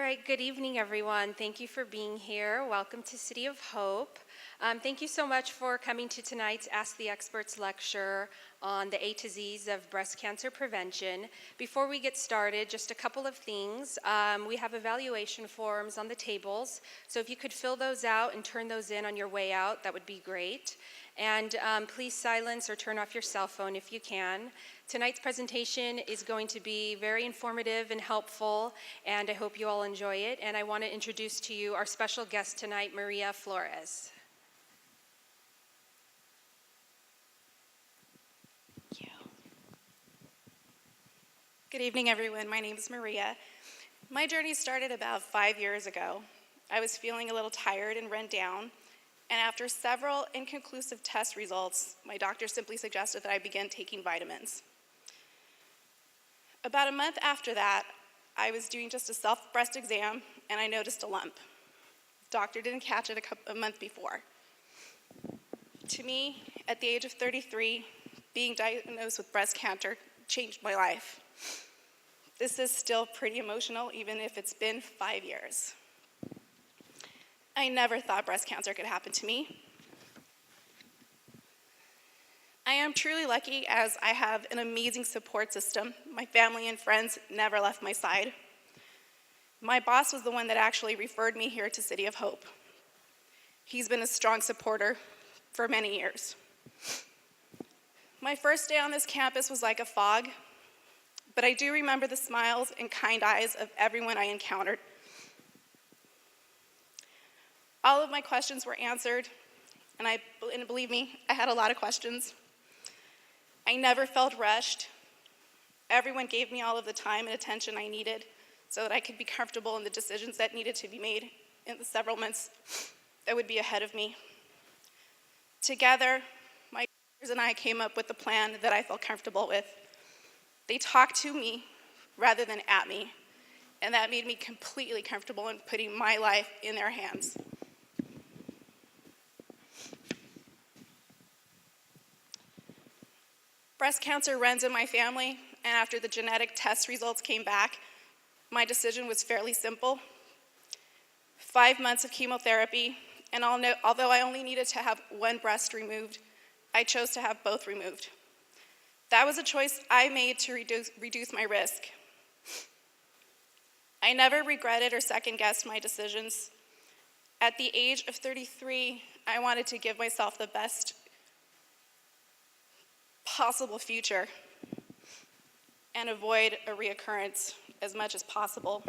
right, good evening, everyone. Thank you for being here. Welcome to City of Hope. Thank you so much for coming to tonight's Ask the Experts lecture on the A to Z's of breast cancer prevention. Before we get started, just a couple of things. We have evaluation forms on the tables, so if you could fill those out and turn those in on your way out, that would be great. And please silence or turn off your cell phone if you can. Tonight's presentation is going to be very informative and helpful, and I hope you all enjoy it. And I want to introduce to you our special guest tonight, Maria Flores. Thank you. Good evening, everyone. My name is Maria. My journey started about 5 years ago. I was feeling a little tired and run down, and after several inconclusive test results, my doctor simply suggested that I begin taking vitamins. About a month after that, I was doing just a self-breast exam, and I noticed a lump. The doctor didn't catch it a month before. To me, at the age of 33, being diagnosed with breast cancer changed my life. This is still pretty emotional, even if it's been 5 years. I never thought breast cancer could happen to me. I am truly lucky as I have an amazing support system. My family and friends never left my side. My boss was the one that actually referred me here to City of Hope. He's been a strong supporter for many years. My first day on this campus was like a fog, but I do remember the smiles and kind eyes of everyone I encountered. All of my questions were answered, and believe me, I had a lot of questions. I never felt rushed. Everyone gave me all of the time and attention I needed so that I could be comfortable in the decisions that needed to be made in the several months that would be ahead of me. Together, my doctors and I came up with a plan that I felt comfortable with. They talked to me rather than at me, and that made me completely comfortable in putting my life in their hands. Breast cancer runs in my family, and after the genetic test results came back, my decision was fairly simple. 5 months of chemotherapy, and although I only needed to have one breast removed, I chose to have both removed. That was a choice I made to reduce my risk. I never regretted or second-guessed my decisions. At the age of 33, I wanted to give myself the best possible future and avoid a reoccurrence as much as possible.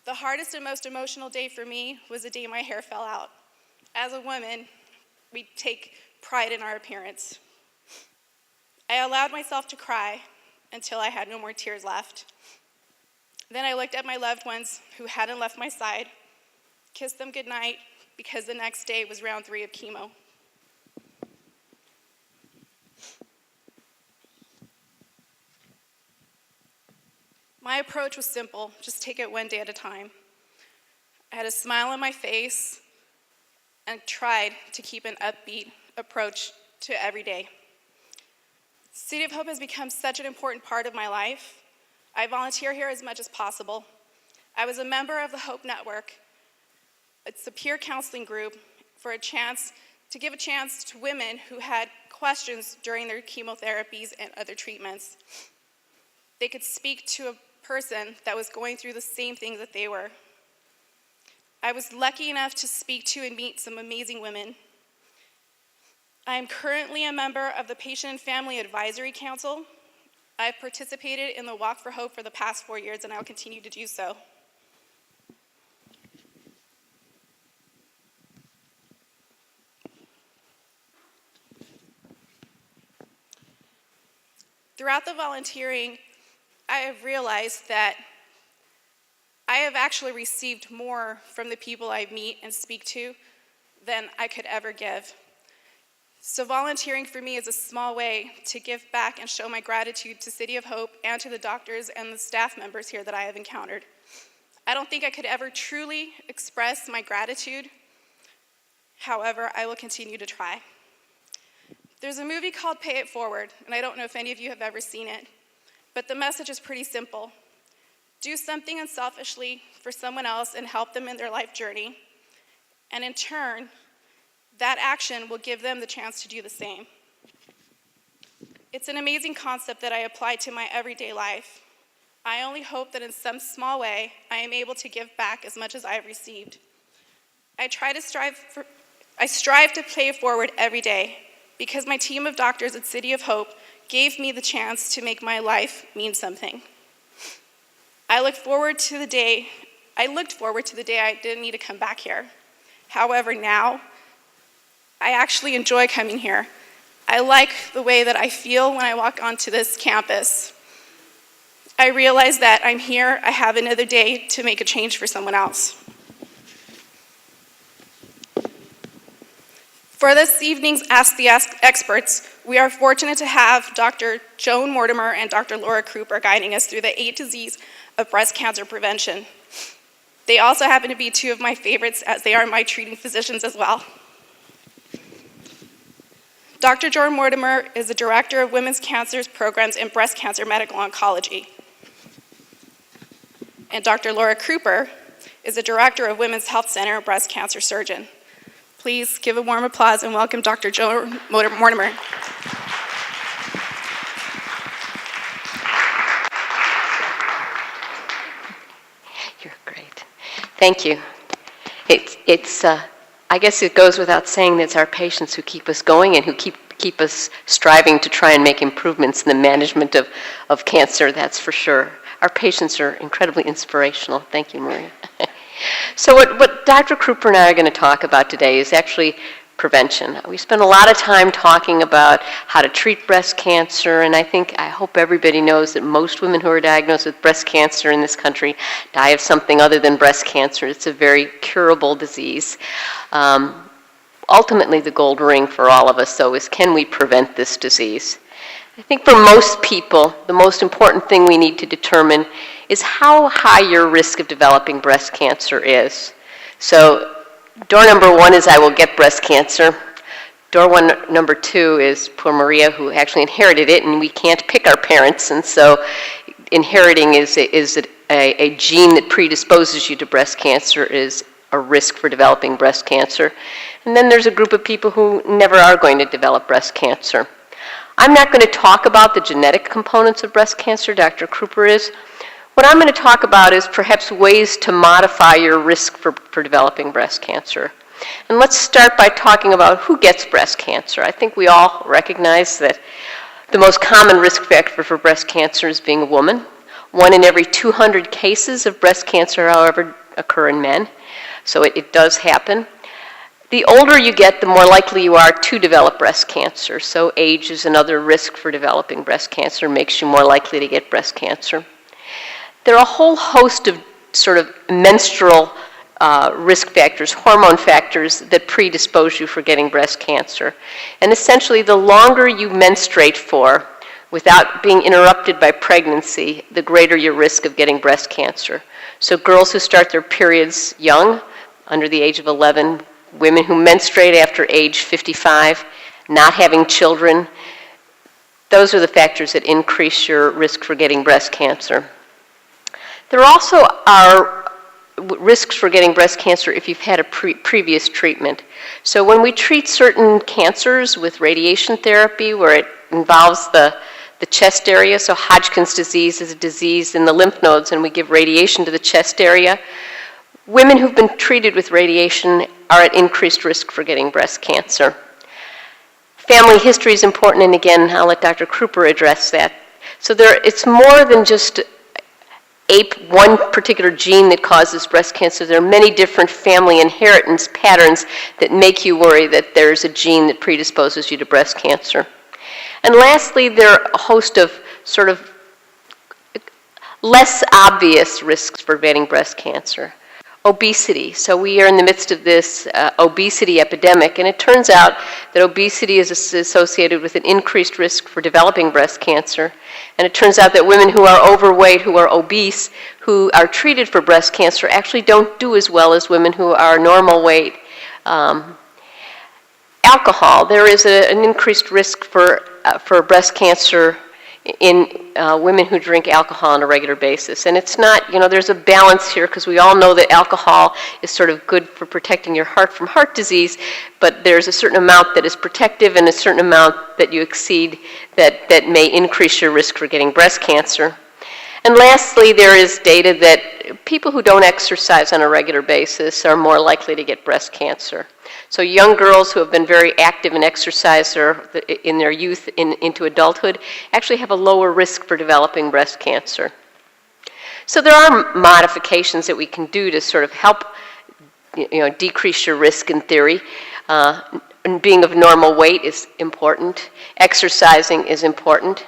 The hardest and most emotional day for me was the day my hair fell out. As a woman, we take pride in our appearance. I allowed myself to cry until I had no more tears left. Then I looked at my loved ones who hadn't left my side, kissed them goodnight, because the next day was round 3 of chemo. My approach was simple, just take it one day at a time. I had a smile on my face and tried to keep an upbeat approach to every day. City of Hope has become such an important part of my life. I volunteer here as much as possible. I was a member of the Hope Network. It's a peer counseling group to give a chance to women who had questions during their chemotherapies and other treatments. They could speak to a person that was going through the same things that they were. I was lucky enough to speak to and meet some amazing women. I am currently a member of the Patient and Family Advisory Council. I've participated in the Walk for Hope for the past 4 years, and I'll continue to do so. Throughout the volunteering, I have realized that I have actually received more from the people I meet and speak to than I could ever give. So volunteering for me is a small way to give back and show my gratitude to City of Hope and to the doctors and the staff members here that I have encountered. I don't think I could ever truly express my gratitude. However, I will continue to try. There's a movie called Pay It Forward, and I don't know if any of you have ever seen it. But the message is pretty simple. Do something unselfishly for someone else and help them in their life journey. And in turn, that action will give them the chance to do the same. It's an amazing concept that I apply to my everyday life. I only hope that in some small way, I am able to give back as much as I have received. I strive to pay it forward every day because my team of doctors at City of Hope gave me the chance to make my life mean something. I looked forward to the day I didn't need to come back here. However, now, I actually enjoy coming here. I like the way that I feel when I walk onto this campus. I realize that I'm here, I have another day to make a change for someone else. For this evening's Ask the Experts, we are fortunate to have Dr. Joanne Mortimer and Dr. Laura Kruper guiding us through the A to Z's of breast cancer prevention. They also happen to be two of my favorites as they are my treating physicians as well. Dr. Joanne Mortimer is the Director of Women's Cancers Programs in Breast Cancer Medical Oncology. And Dr. Laura Kruper is the Director of Women's Health Center and Breast Cancer Surgeon. Please give a warm applause and welcome Dr. Joanne Mortimer. You're great. Thank you. I guess it goes without saying that it's our patients who keep us going and who keep us striving to try and make improvements in the management of cancer, that's for sure. Our patients are incredibly inspirational. Thank you, Maria. So what Dr. Kruper and I are going to talk about today is actually prevention. We spend a lot of time talking about how to treat breast cancer, and I hope everybody knows that most women who are diagnosed with breast cancer in this country die of something other than breast cancer. It's a very curable disease. Ultimately, the gold ring for all of us, though, is can we prevent this disease? I think for most people, the most important thing we need to determine is how high your risk of developing breast cancer is. So door number one is I will get breast cancer. Number two is poor Maria, who actually inherited it, and we can't pick our parents, and so inheriting is a gene that predisposes you to breast cancer is a risk for developing breast cancer. And then there's a group of people who never are going to develop breast cancer. I'm not going to talk about the genetic components of breast cancer, Dr. Kruper is. What I'm going to talk about is perhaps ways to modify your risk for developing breast cancer. And let's start by talking about who gets breast cancer. I think we all recognize that the most common risk factor for breast cancer is being a woman. 1 in every 200 cases of breast cancer, however, occur in men. So it does happen. The older you get, the more likely you are to develop breast cancer. So age is another risk for developing breast cancer, makes you more likely to get breast cancer. There are a whole host of sort of menstrual risk factors, hormone factors that predispose you for getting breast cancer. And essentially, the longer you menstruate for without being interrupted by pregnancy, the greater your risk of getting breast cancer. So girls who start their periods young, under the age of 11, women who menstruate after age 55, not having children, those are the factors that increase your risk for getting breast cancer. There also are risks for getting breast cancer if you've had a previous treatment. So when we treat certain cancers with radiation therapy, where it involves the chest area, so Hodgkin's disease is a disease in the lymph nodes, and we give radiation to the chest area, women who've been treated with radiation are at increased risk for getting breast cancer. Family history is important, and again, I'll let Dr. Kruper address that. So it's more than just one particular gene that causes breast cancer. There are many different family inheritance patterns that make you worry that there's a gene that predisposes you to breast cancer. And lastly, there are a host of sort of less obvious risks for getting breast cancer. Obesity. So we are in the midst of this obesity epidemic, and it turns out that obesity is associated with an increased risk for developing breast cancer. And it turns out that women who are overweight, who are obese, who are treated for breast cancer actually don't do as well as women who are normal weight. Alcohol. There is an increased risk for breast cancer in women who drink alcohol on a regular basis. And it's not, there's a balance here because we all know that alcohol is sort of good for protecting your heart from heart disease, but there's a certain amount that is protective and a certain amount that you exceed that may increase your risk for getting breast cancer. And lastly, there is data that people who don't exercise on a regular basis are more likely to get breast cancer. So young girls who have been very active in exercise in their youth into adulthood actually have a lower risk for developing breast cancer. So there are modifications that we can do to sort of help decrease your risk in theory. And being of normal weight is important. Exercising is important.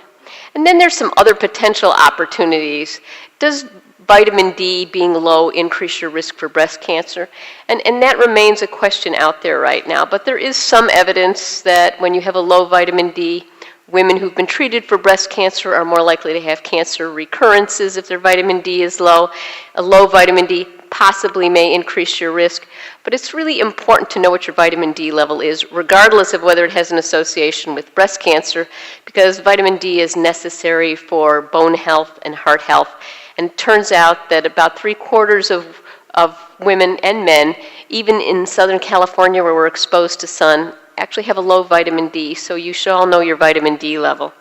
And then there's some other potential opportunities. Does vitamin D being low increase your risk for breast cancer? And that remains a question out there right now. But there is some evidence that when you have a low vitamin D, women who've been treated for breast cancer are more likely to have cancer recurrences if their vitamin D is low. A low vitamin D possibly may increase your risk. But it's really important to know what your vitamin D level is, regardless of whether it has an association with breast cancer, because vitamin D is necessary for bone health and heart health. And it turns out that about 3/4 of women and men, even in Southern California where we're exposed to sun, actually have a low vitamin D, so you should all know your vitamin D level.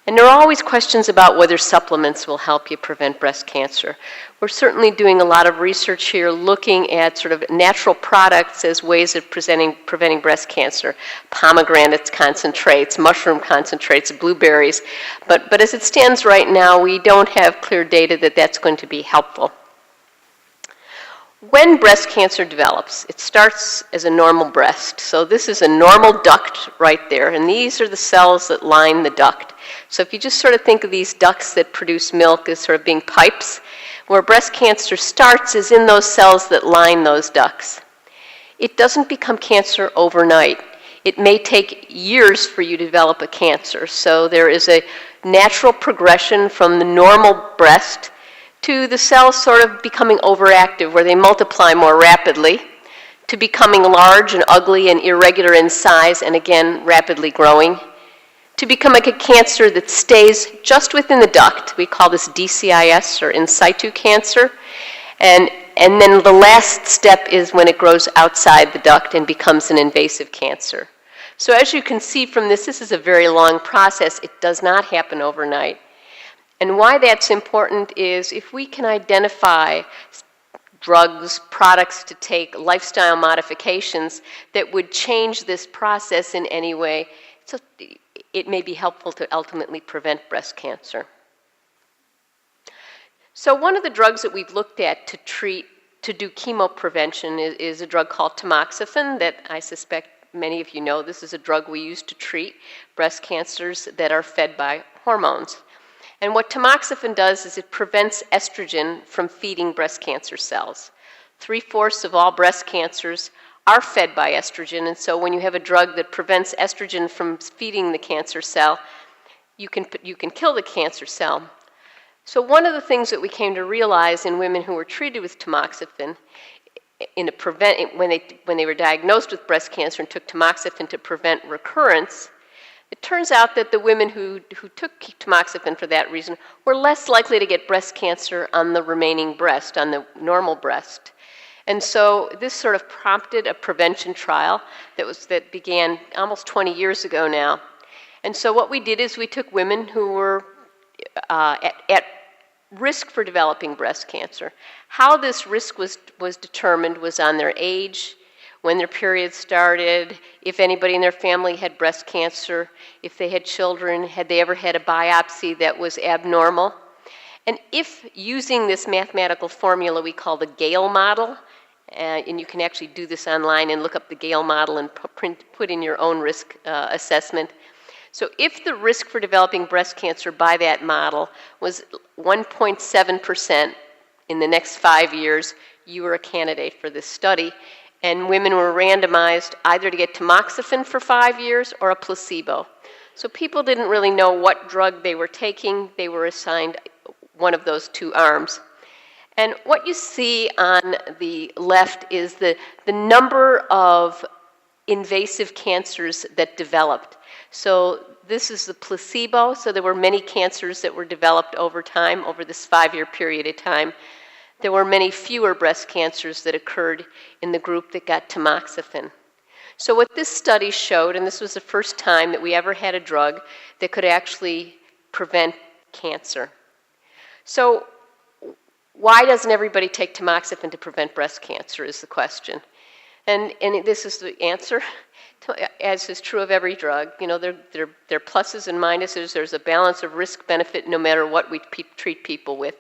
And there are always questions about whether supplements will help you prevent breast cancer. We're certainly doing a lot of research here looking at sort of natural products as ways of preventing breast cancer. Pomegranate concentrates, mushroom concentrates, blueberries. But as it stands right now, we don't have clear data that that's going to be helpful. When breast cancer develops, it starts as a normal breast. So this is a normal duct right there, and these are the cells that line the duct. So if you just sort of think of these ducts that produce milk as sort of being pipes, where breast cancer starts is in those cells that line those ducts. It doesn't become cancer overnight. It may take years for you to develop a cancer. So there is a natural progression from the normal breast to the cells sort of becoming overactive, where they multiply more rapidly, to becoming large and ugly and irregular in size and again rapidly growing, to become like a cancer that stays just within the duct. We call this DCIS, or in situ cancer. And then the last step is when it grows outside the duct and becomes an invasive cancer. So as you can see from this is a very long process. It does not happen overnight. And why that's important is if we can identify drugs, products to take, lifestyle modifications that would change this process in any way, so it may be helpful to ultimately prevent breast cancer. So one of the drugs that we've looked at to do chemo prevention is a drug called Tamoxifen that I suspect many of you know. This is a drug we use to treat breast cancers that are fed by hormones. And what Tamoxifen does is it prevents estrogen from feeding breast cancer cells. 3/4 of all breast cancers are fed by estrogen, and so when you have a drug that prevents estrogen from feeding the cancer cell, you can kill the cancer cell. So one of the things that we came to realize in women who were treated with Tamoxifen, when they were diagnosed with breast cancer and took Tamoxifen to prevent recurrence, it turns out that the women who took Tamoxifen for that reason were less likely to get breast cancer on the remaining breast, on the normal breast. And so this sort of prompted a prevention trial that began almost 20 years ago now. And so what we did is we took women who were at risk for developing breast cancer. How this risk was determined was on their age, when their period started, if anybody in their family had breast cancer, if they had children, had they ever had a biopsy that was abnormal. And if using this mathematical formula we call the Gale model, and you can actually do this online and look up the Gale model and put in your own risk assessment. So if the risk for developing breast cancer by that model was 1.7% in the next 5 years, you were a candidate for this study. And women were randomized either to get Tamoxifen for 5 years or a placebo. So people didn't really know what drug they were taking. They were assigned one of those two arms. And what you see on the left is the number of invasive cancers that developed. So this is the placebo, so there were many cancers that were developed over time, over this 5-year period of time. There were many fewer breast cancers that occurred in the group that got tamoxifen. So what this study showed, and this was the first time that we ever had a drug that could actually prevent cancer. So why doesn't everybody take tamoxifen to prevent breast cancer is the question. And this is the answer, as is true of every drug. You know, there are pluses and minuses. There's a balance of risk-benefit no matter what we treat people with.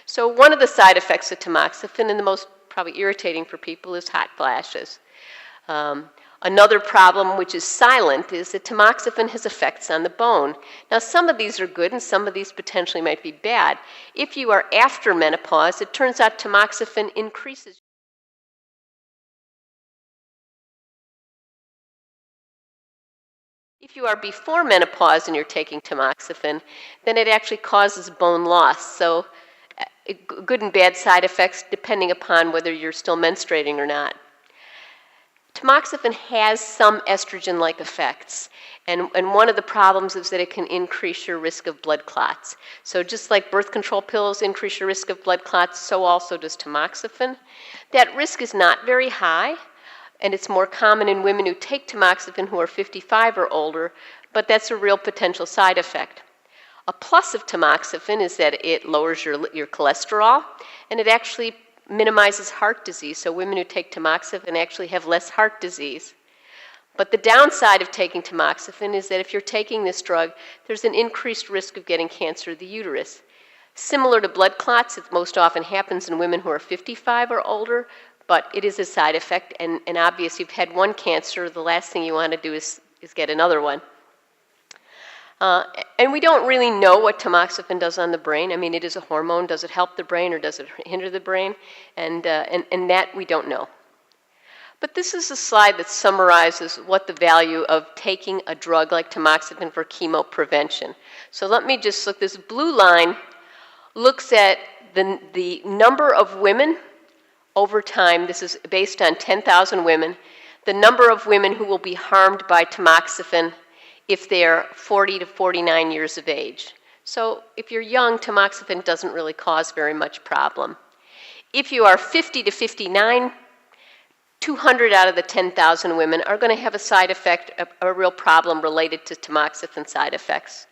So one of the side effects of tamoxifen, and the most probably irritating for people, is hot flashes. Another problem, which is silent, is that tamoxifen has effects on the bone. Now, some of these are good and some of these potentially might be bad. If you are after menopause, it turns out tamoxifen increases. If you are before menopause and you're taking tamoxifen, then it actually causes bone loss. So good and bad side effects depending upon whether you're still menstruating or not. Tamoxifen has some estrogen-like effects, and one of the problems is that it can increase your risk of blood clots. So just like birth control pills increase your risk of blood clots, so also does tamoxifen. That risk is not very high, and it's more common in women who take tamoxifen who are 55 or older, but that's a real potential side effect. A plus of tamoxifen is that it lowers your cholesterol, and it actually minimizes heart disease, so women who take tamoxifen actually have less heart disease. But the downside of taking tamoxifen is that if you're taking this drug, there's an increased risk of getting cancer of the uterus. Similar to blood clots, it most often happens in women who are 55 or older, but it is a side effect, and obviously if you've had one cancer, the last thing you want to do is get another one. And we don't really know what tamoxifen does on the brain. I mean, it is a hormone. Does it help the brain or does it hinder the brain? And that we don't know. But this is a slide that summarizes what the value of taking a drug like tamoxifen for chemo prevention. So let me just look. This blue line looks at the number of women over time. This is based on 10,000 women. The number of women who will be harmed by tamoxifen if they're 40 to 49 years of age. So if you're young, tamoxifen doesn't really cause very much problem. If you are 50 to 59, 200 out of the 10,000 women are going to have a side effect, a real problem related to tamoxifen side effects.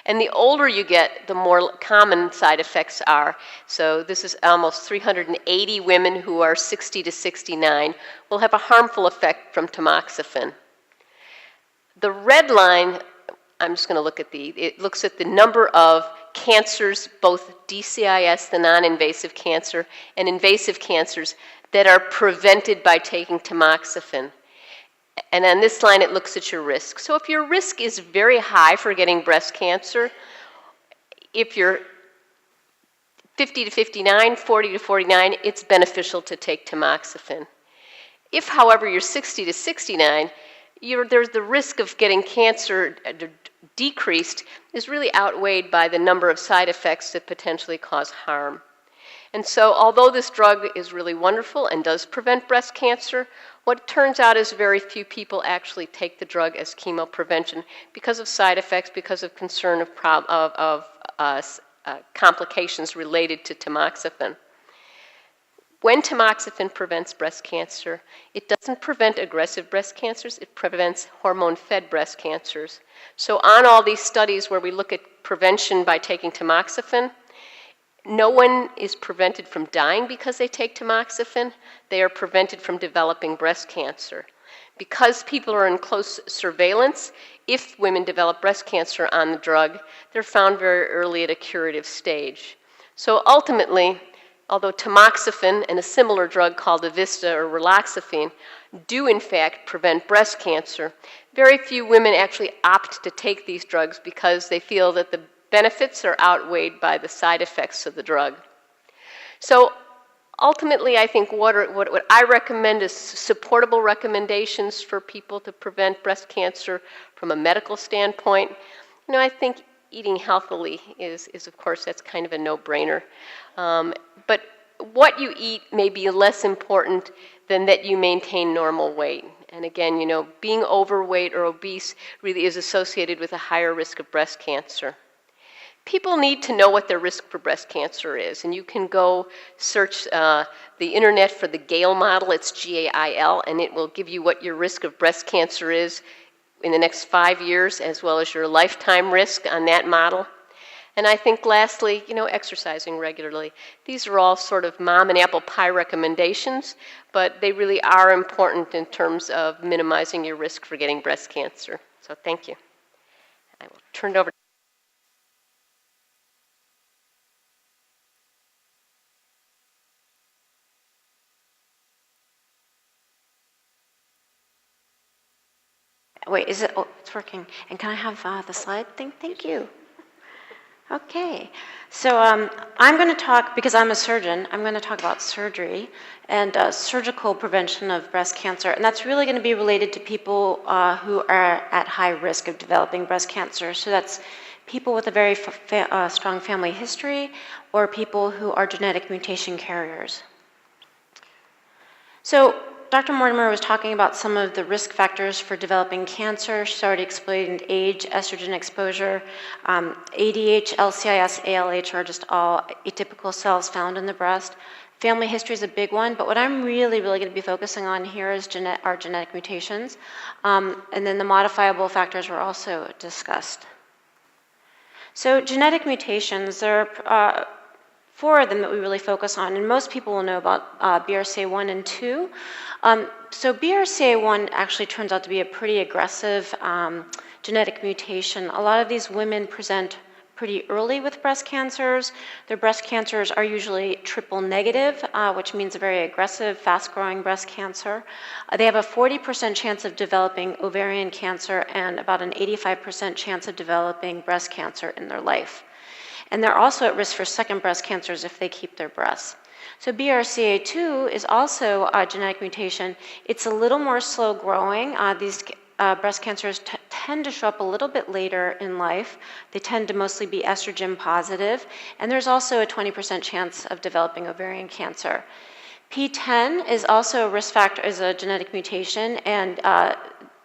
And the older you get, the more common side effects are. So this is almost 380 women who are 60 to 69 will have a harmful effect from tamoxifen. The red line, I'm just going to look at it looks at the number of cancers, both DCIS, the non-invasive cancer, and invasive cancers that are prevented by taking tamoxifen. And on this line, it looks at your risk. So if your risk is very high for getting breast cancer, if you're 50 to 59, 40 to 49, it's beneficial to take tamoxifen. If, however, you're 60 to 69, there's the risk of getting cancer decreased is really outweighed by the number of side effects that potentially cause harm. And so although this drug is really wonderful and does prevent breast cancer, what turns out is very few people actually take the drug as chemo prevention because of side effects, because of concern of complications related to tamoxifen. When tamoxifen prevents breast cancer, it doesn't prevent aggressive breast cancers, it prevents hormone-fed breast cancers. So on all these studies where we look at prevention by taking tamoxifen, no one is prevented from dying because they take tamoxifen. They are prevented from developing breast cancer. Because people are in close surveillance, if women develop breast cancer on the drug, they're found very early at a curative stage. So ultimately, although tamoxifen and a similar drug called Avista or raloxifene do in fact prevent breast cancer, very few women actually opt to take these drugs because they feel that the benefits are outweighed by the side effects of the drug. So ultimately, I think what I recommend is supportable recommendations for people to prevent breast cancer from a medical standpoint. You know, I think eating healthily is of course, that's kind of a no-brainer. But what you eat may be less important than that you maintain normal weight. And again, being overweight or obese really is associated with a higher risk of breast cancer. People need to know what their risk for breast cancer is, and you can go search the internet for the GAIL model, it's GAIL, and it will give you what your risk of breast cancer is in the next 5 years, as well as your lifetime risk on that model. And I think lastly, exercising regularly. These are all sort of mom and apple pie recommendations, but they really are important in terms of minimizing your risk for getting breast cancer. So thank you. I will turn it over. Wait, is it? Oh, it's working. And can I have the slide thing? Thank you. Okay. So I'm going to talk, because I'm a surgeon, I'm going to talk about surgery and surgical prevention of breast cancer. And that's really going to be related to people who are at high risk of developing breast cancer. So that's people with a very strong family history or people who are genetic mutation carriers. So Dr. Mortimer was talking about some of the risk factors for developing cancer. She already explained age, estrogen exposure, ADH, LCIS, ALH are just all atypical cells found in the breast. Family history is a big one, but what I'm really going to be focusing on here is our genetic mutations. And then the modifiable factors were also discussed. So genetic mutations, there are 4 of them that we really focus on, and most people will know about BRCA1 and 2. So BRCA1 actually turns out to be a pretty aggressive genetic mutation. A lot of these women present pretty early with breast cancers. Their breast cancers are usually triple negative, which means a very aggressive, fast-growing breast cancer. They have a 40% chance of developing ovarian cancer and about an 85% chance of developing breast cancer in their life. And they're also at risk for second breast cancers if they keep their breasts. So BRCA2 is also a genetic mutation. It's a little more slow growing. These breast cancers tend to show up a little bit later in life. They tend to mostly be estrogen positive. And there's also a 20% chance of developing ovarian cancer. P10 is also a risk factor, is a genetic mutation, and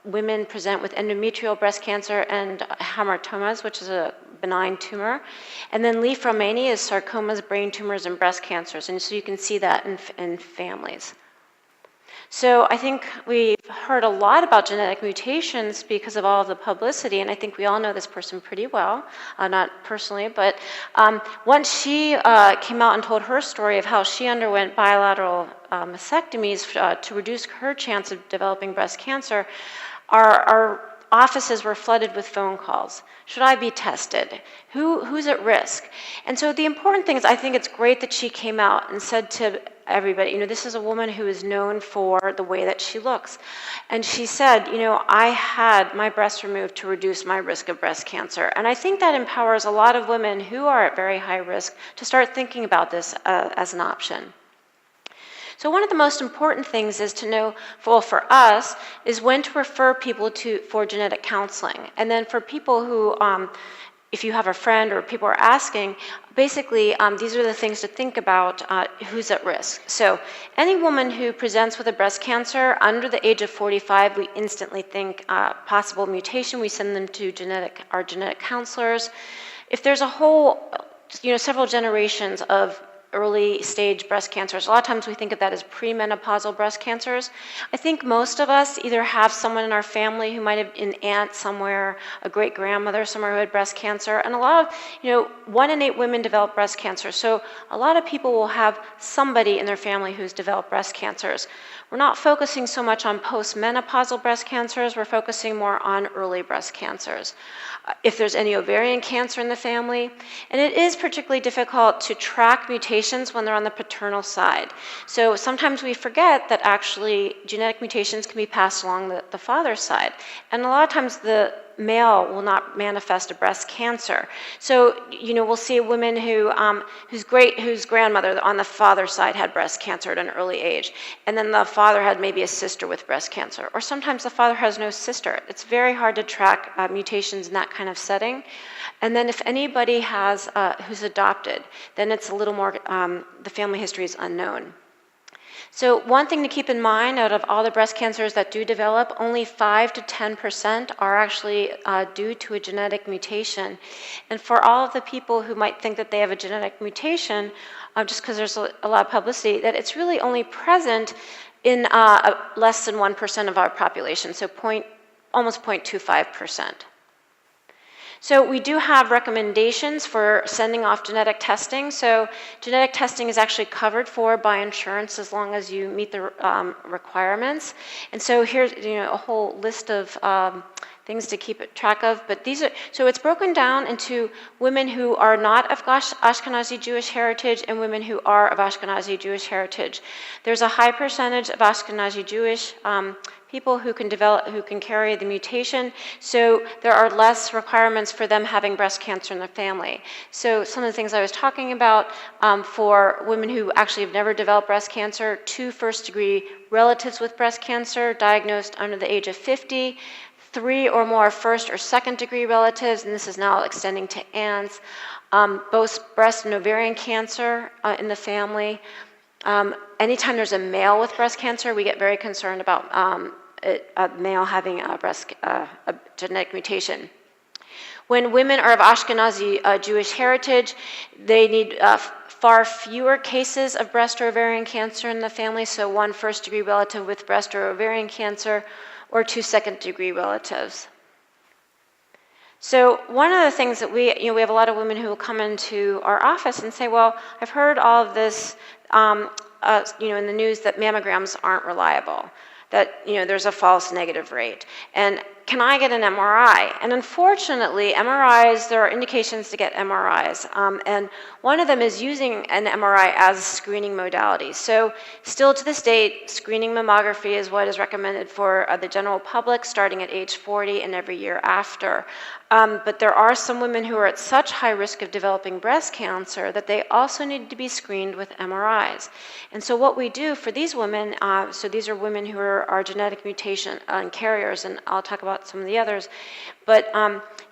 women present with endometrial breast cancer and hamartomas, which is a benign tumor. And then leishmania is sarcomas, brain tumors, and breast cancers. And so you can see that in families. So I think we've heard a lot about genetic mutations because of all of the publicity, and I think we all know this person pretty well, not personally, but once she came out and told her story of how she underwent bilateral mastectomies to reduce her chance of developing breast cancer, our offices were flooded with phone calls. Should I be tested? Who's at risk? And so the important thing is, I think it's great that she came out and said to everybody, this is a woman who is known for the way that she looks. And she said, I had my breast removed to reduce my risk of breast cancer. And I think that empowers a lot of women who are at very high risk to start thinking about this as an option. So one of the most important things is to know, for us, is when to refer people for genetic counseling. And then for people who, if you have a friend or people are asking, basically these are the things to think about who's at risk. So any woman who presents with a breast cancer under the age of 45, we instantly think possible mutation. We send them to our genetic counselors. If there's a whole, several generations of early stage breast cancers, a lot of times we think of that as premenopausal breast cancers. I think most of us either have someone in our family who might have an aunt somewhere, a great grandmother somewhere who had breast cancer, and a lot of, 1 in 8 women develop breast cancer. So a lot of people will have somebody in their family who's developed breast cancers. We're not focusing so much on postmenopausal breast cancers, we're focusing more on early breast cancers. If there's any ovarian cancer in the family, and it is particularly difficult to track mutations when they're on the paternal side. So sometimes we forget that actually genetic mutations can be passed along the father's side. And a lot of times the male will not manifest a breast cancer. So, we'll see a woman whose grandmother on the father's side had breast cancer at an early age, and then the father had maybe a sister with breast cancer, or sometimes the father has no sister. It's very hard to track mutations in that kind of setting. And then if anybody has who's adopted, then it's a little more, the family history is unknown. So one thing to keep in mind, out of all the breast cancers that do develop, only 5 to 10% are actually due to a genetic mutation. And for all of the people who might think that they have a genetic mutation, just because there's a lot of publicity, that it's really only present in less than 1% of our population, so almost 0.25%. So we do have recommendations for sending off genetic testing. So genetic testing is actually covered for by insurance as long as you meet the requirements. And so here's a whole list of things to keep track of. But so it's broken down into women who are not of Ashkenazi Jewish heritage and women who are of Ashkenazi Jewish heritage. There's a high percentage of Ashkenazi Jewish people who can carry the mutation, so there are less requirements for them having breast cancer in their family. So some of the things I was talking about for women who actually have never developed breast cancer, 2 first-degree relatives with breast cancer diagnosed under the age of 50, 3 or more first or second-degree relatives, and this is now extending to aunts, both breast and ovarian cancer in the family. Anytime there's a male with breast cancer, we get very concerned about a male having a genetic mutation. When women are of Ashkenazi Jewish heritage, they need far fewer cases of breast or ovarian cancer in the family, so 1 first-degree relative with breast or ovarian cancer, or 2 second-degree relatives. So one of the things that we have a lot of women who will come into our office and say, well, I've heard all of this in the news that mammograms aren't reliable, that there's a false negative rate, and can I get an MRI? And unfortunately, MRIs, there are indications to get MRIs, and one of them is using an MRI as a screening modality. So still to this date, screening mammography is what is recommended for the general public starting at age 40 and every year after. But there are some women who are at such high risk of developing breast cancer that they also need to be screened with MRIs. And so what we do for these women, so these are women who are genetic mutation carriers, and I'll talk about some of the others, but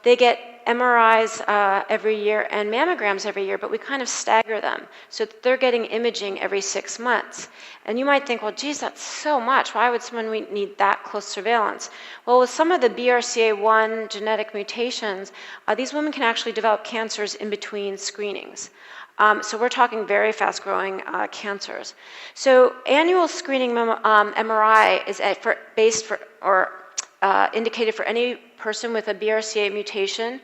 they get MRIs every year and mammograms every year, but we kind of stagger them so that they're getting imaging every 6 months. And you might think, well, geez, that's so much. Why would someone need that close surveillance? Well, with some of the BRCA1 genetic mutations, these women can actually develop cancers in between screenings. So we're talking very fast-growing cancers. So annual screening MRI is indicated for any person with a BRCA mutation,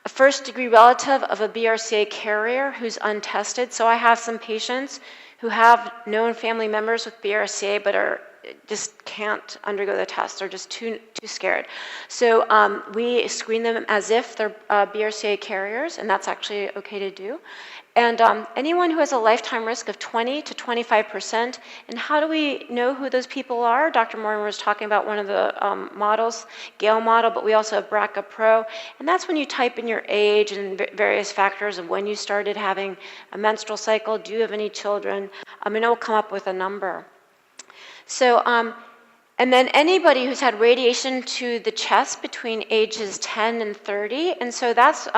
a first-degree relative of a BRCA carrier who's untested. So I have some patients who have known family members with BRCA but just can't undergo the test. They're just too scared. So we screen them as if they're BRCA carriers, and that's actually okay to do. And anyone who has a lifetime risk of 20 to 25%, and how do we know who those people are? Dr. Mortimer was talking about one of the models, Gale model, but we also have BRCA Pro, and that's when you type in your age and various factors of when you started having a menstrual cycle, do you have any children, and it will come up with a number. So, and then anybody who's had radiation to the chest between ages 10 and 30, and so that's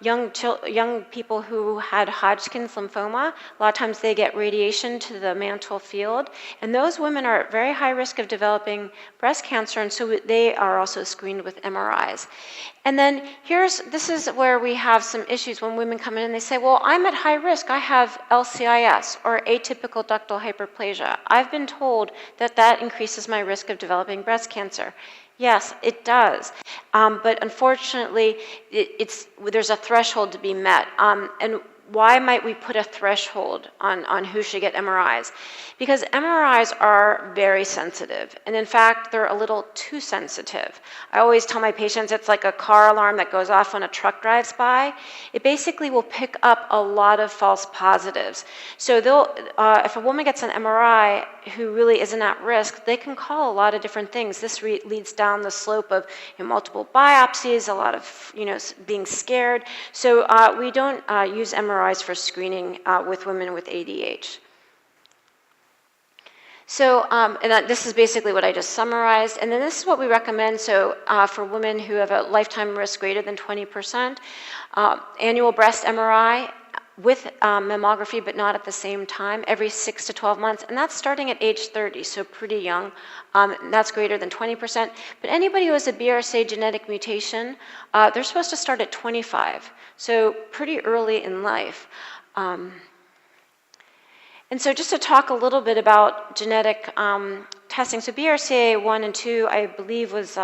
young people who had Hodgkin's lymphoma. A lot of times they get radiation to the mantle field, and those women are at very high risk of developing breast cancer, and so they are also screened with MRIs. And then this is where we have some issues when women come in and they say, well, I'm at high risk. I have LCIS or atypical ductal hyperplasia. I've been told that increases my risk of developing breast cancer. Yes, it does. But unfortunately, there's a threshold to be met. And why might we put a threshold on who should get MRIs? Because MRIs are very sensitive, and in fact, they're a little too sensitive. I always tell my patients it's like a car alarm that goes off when a truck drives by. It basically will pick up a lot of false positives. So if a woman gets an MRI who really isn't at risk, they can call a lot of different things. This leads down the slope of multiple biopsies, a lot of being scared. So we don't use MRIs for screening with women with ADH. So, this is basically what I just summarized. And then this is what we recommend. So for women who have a lifetime risk greater than 20%, annual breast MRI, with mammography, but not at the same time, every 6 to 12 months, and that's starting at age 30, so pretty young. That's greater than 20%. But anybody who has a BRCA genetic mutation, they're supposed to start at 25, so pretty early in life. And so just to talk a little bit about genetic testing, so BRCA1 and 2, I believe, was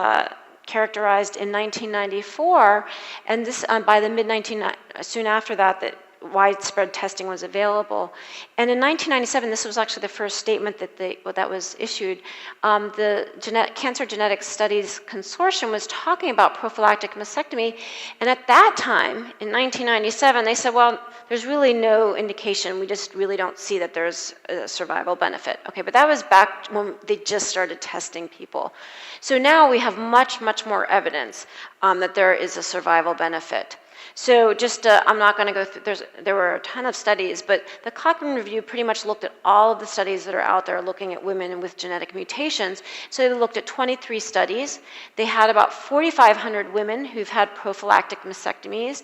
characterized in 1994, and this by the soon after that widespread testing was available. And in 1997, this was actually the first statement that was issued. The Cancer Genetics Studies Consortium was talking about prophylactic mastectomy, and at that time, in 1997, they said, well, there's really no indication. We just really don't see that there's a survival benefit. Okay, but that was back when they just started testing people. So now we have much, much more evidence that there is a survival benefit. So just, I'm not going to go through, there were a ton of studies, but the Cochrane Review pretty much looked at all of the studies that are out there looking at women with genetic mutations. So they looked at 23 studies. They had about 4,500 women who've had prophylactic mastectomies,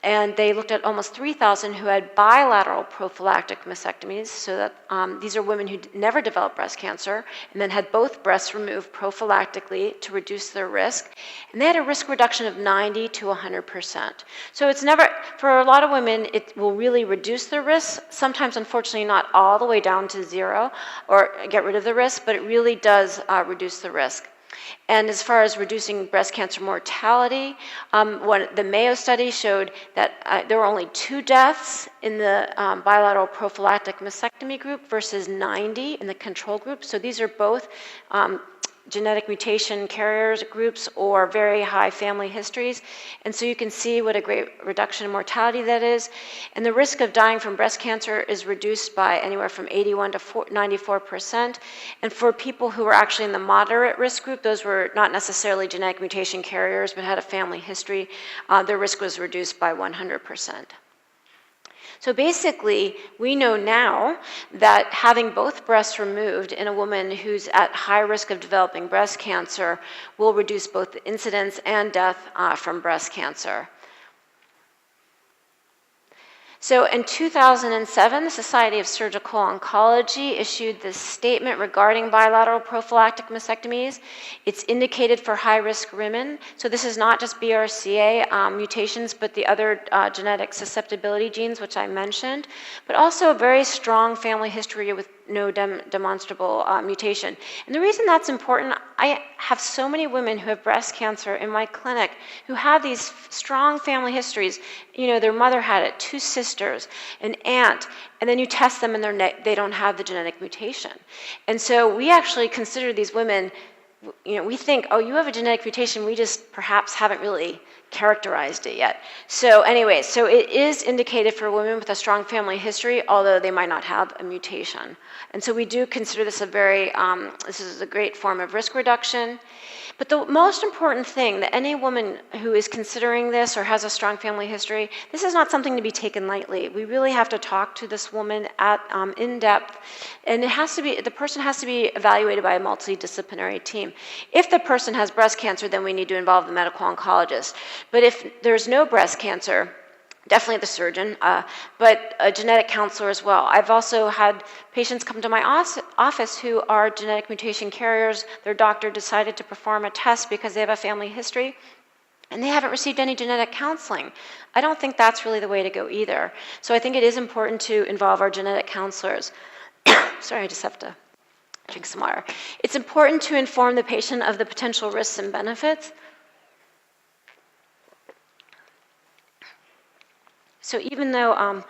and they looked at almost 3,000 who had bilateral prophylactic mastectomies, so that these are women who never developed breast cancer and then had both breasts removed prophylactically to reduce their risk. And they had a risk reduction of 90 to 100%. So it's never, for a lot of women, it will really reduce their risk. Sometimes, unfortunately, not all the way down to zero or get rid of the risk, but it really does reduce the risk. And as far as reducing breast cancer mortality, the Mayo study showed that there were only 2 deaths in the bilateral prophylactic mastectomy group versus 90 in the control group. So these are both genetic mutation carriers groups or very high family histories. And so you can see what a great reduction in mortality that is. And the risk of dying from breast cancer is reduced by anywhere from 81 to 94%. And for people who were actually in the moderate risk group, those were not necessarily genetic mutation carriers but had a family history, their risk was reduced by 100%. So basically, we know now that having both breasts removed in a woman who's at high risk of developing breast cancer will reduce both the incidence and death from breast cancer. So in 2007, the Society of Surgical Oncology issued this statement regarding bilateral prophylactic mastectomies. It's indicated for high-risk women. So this is not just BRCA mutations, but the other genetic susceptibility genes, which I mentioned, but also a very strong family history with no demonstrable mutation. And the reason that's important, I have so many women who have breast cancer in my clinic who have these strong family histories. You know, their mother had it, 2 sisters, an aunt, and then you test them and they don't have the genetic mutation. And so we actually consider these women, you know, we think, oh, you have a genetic mutation, we just perhaps haven't really characterized it yet. So anyway, so it is indicated for women with a strong family history, although they might not have a mutation. And so we do consider this this is a great form of risk reduction. But the most important thing that any woman who is considering this or has a strong family history, this is not something to be taken lightly. We really have to talk to this woman in depth, and the person has to be evaluated by a multidisciplinary team. If the person has breast cancer, then we need to involve the medical oncologist. But if there's no breast cancer, definitely the surgeon, but a genetic counselor as well. I've also had patients come to my office who are genetic mutation carriers. Their doctor decided to perform a test because they have a family history, and they haven't received any genetic counseling. I don't think that's really the way to go either. So I think it is important to involve our genetic counselors. Sorry, I just have to drink some water. It's important to inform the patient of the potential risks and benefits. So even though,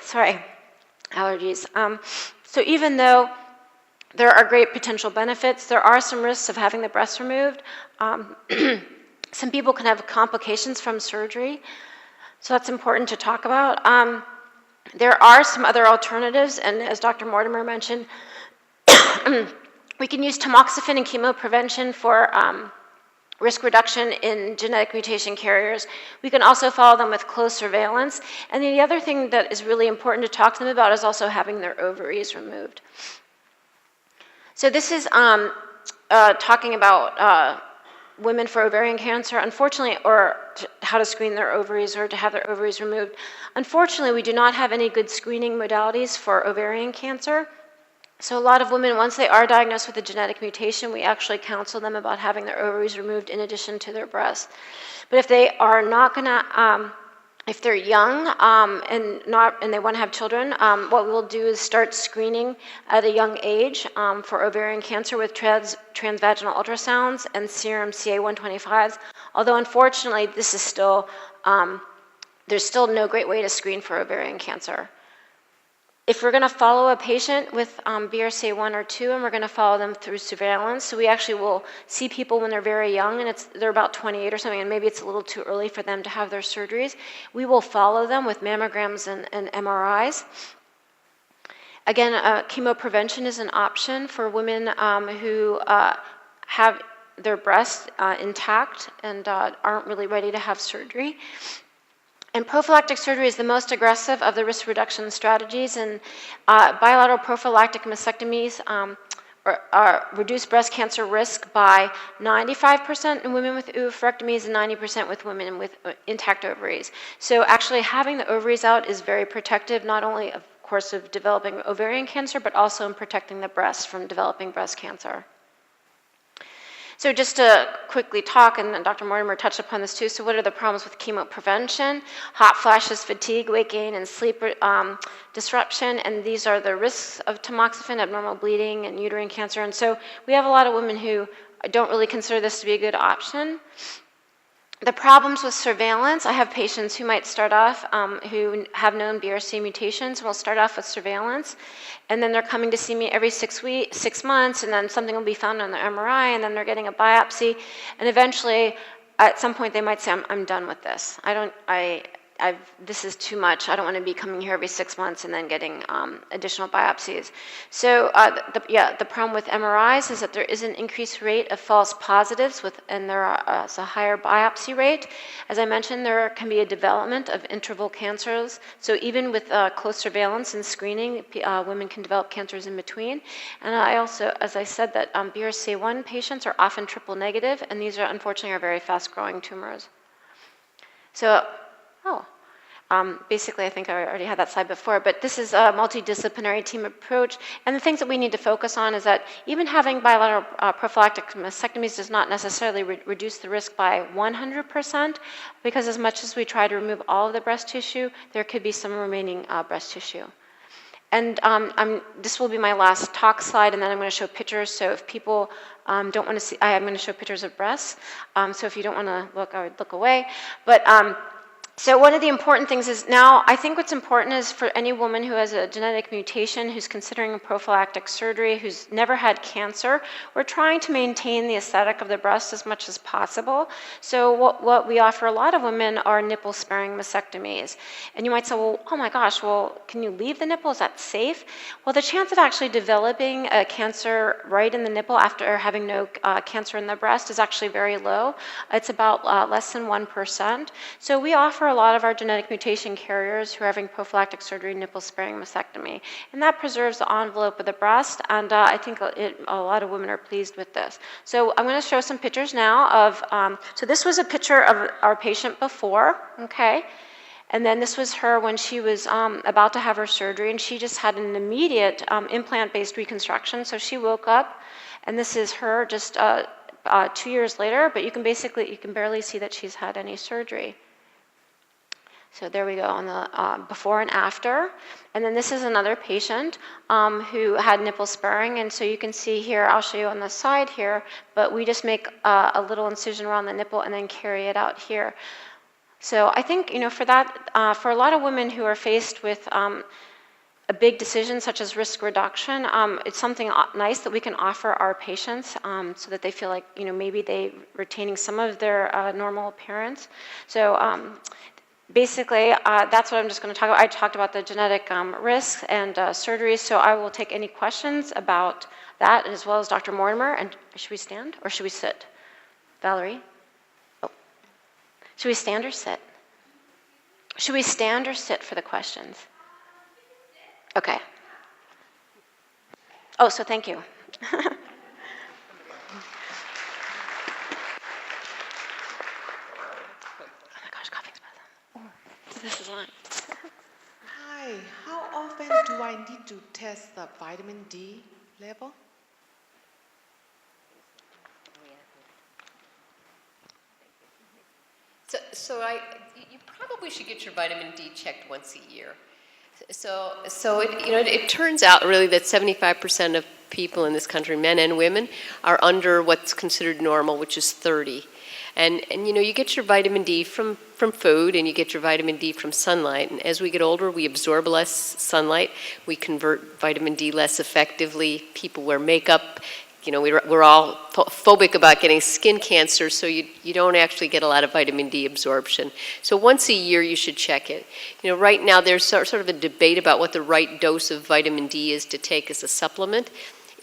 sorry, allergies. So even though there are great potential benefits, there are some risks of having the breast removed. Some people can have complications from surgery, so that's important to talk about. There are some other alternatives, and as Dr. Mortimer mentioned, we can use tamoxifen and chemoprevention for risk reduction in genetic mutation carriers. We can also follow them with close surveillance. And the other thing that is really important to talk to them about is also having their ovaries removed. So this is talking about women for ovarian cancer, unfortunately, or how to screen their ovaries or to have their ovaries removed. Unfortunately, we do not have any good screening modalities for ovarian cancer. So a lot of women, once they are diagnosed with a genetic mutation, we actually counsel them about having their ovaries removed in addition to their breasts. But if they are not going to, if they're young and they want to have children, what we'll do is start screening at a young age for ovarian cancer with transvaginal ultrasounds and serum CA-125s. Although unfortunately, this is still there's still no great way to screen for ovarian cancer. If we're going to follow a patient with BRCA1 or 2, and we're going to follow them through surveillance, so we actually will see people when they're very young, and they're about 28 or something, and maybe it's a little too early for them to have their surgeries. We will follow them with mammograms and MRIs. Again, chemoprevention is an option for women who have their breasts intact and aren't really ready to have surgery. And prophylactic surgery is the most aggressive of the risk reduction strategies, and bilateral prophylactic mastectomies reduce breast cancer risk by 95% in women with oophorectomies and 90% with women with intact ovaries. So actually having the ovaries out is very protective, not only of course of developing ovarian cancer, but also in protecting the breast from developing breast cancer. So just to quickly talk, and Dr. Mortimer touched upon this too, so what are the problems with chemoprevention? Hot flashes, fatigue, weight gain, and sleep disruption, and these are the risks of tamoxifen, abnormal bleeding, and uterine cancer. And so we have a lot of women who don't really consider this to be a good option. The problems with surveillance, I have patients who might start off who have known BRCA mutations. We'll start off with surveillance, and then they're coming to see me every 6 months, and then something will be found on the MRI, and then they're getting a biopsy, and eventually, at some point, they might say, "I'm done with this. This is too much. I don't want to be coming here every 6 months and then getting additional biopsies." So the problem with MRIs is that there is an increased rate of false positives and there is a higher biopsy rate. As I mentioned, there can be a development of interval cancers. So even with close surveillance and screening, women can develop cancers in between. And I also, as I said, that BRCA1 patients are often triple negative, and these are unfortunately very fast growing tumors. So basically, I think I already had that slide before, but this is a multidisciplinary team approach, and the things that we need to focus on is that even having bilateral prophylactic mastectomies does not necessarily reduce the risk by 100%, because as much as we try to remove all of the breast tissue, there could be some remaining breast tissue. And this will be my last talk slide, and then I'm going to show pictures. So if people don't want to see, I'm going to show pictures of breasts. So if you don't want to look, I would look away. But so one of the important things is now, I think what's important is for any woman who has a genetic mutation, who's considering a prophylactic surgery, who's never had cancer, we're trying to maintain the aesthetic of the breast as much as possible. So what we offer a lot of women are nipple-sparing mastectomies. And you might say, well, oh my gosh, well, can you leave the nipple? Is that safe? Well, the chance of actually developing a cancer right in the nipple after having no cancer in the breast is actually very low. It's about less than 1%. So we offer a lot of our genetic mutation carriers who are having prophylactic surgery nipple-sparing mastectomy. And that preserves the envelope of the breast, and I think a lot of women are pleased with this. So I'm going to show some pictures now of, so this was a picture of our patient before, okay? And then this was her when she was about to have her surgery, and she just had an immediate implant-based reconstruction. So she woke up, and this is her just 2 years later, but you can barely see that she's had any surgery. So there we go on the before and after. And then this is another patient who had nipple sparing. And so you can see here, I'll show you on the side here, but we just make a little incision around the nipple and then carry it out here. So I think, for that, for a lot of women who are faced with a big decision such as risk reduction, it's something nice that we can offer our patients so that they feel like, maybe they're retaining some of their normal appearance. So basically, that's what I'm just going to talk about. I talked about the genetic risks and surgeries, so I will take any questions about that, as well as Dr. Mortimer. And should we stand or should we sit? Valerie? Oh. Should we stand or sit? Should we stand or sit for the questions? Okay. Oh, so thank you. test the vitamin D level? You probably should get your vitamin D checked once a year. It turns out really that 75% of people in this country, men and women, are under what's considered normal, which is 30. And you get your vitamin D from food, and you get your vitamin D from sunlight. And as we get older, we absorb less sunlight. We convert vitamin D less effectively. People wear makeup. We're all phobic about getting skin cancer, so you don't actually get a lot of vitamin D absorption. So once a year, you should check it. Right now, there's sort of a debate about what the right dose of vitamin D is to take as a supplement.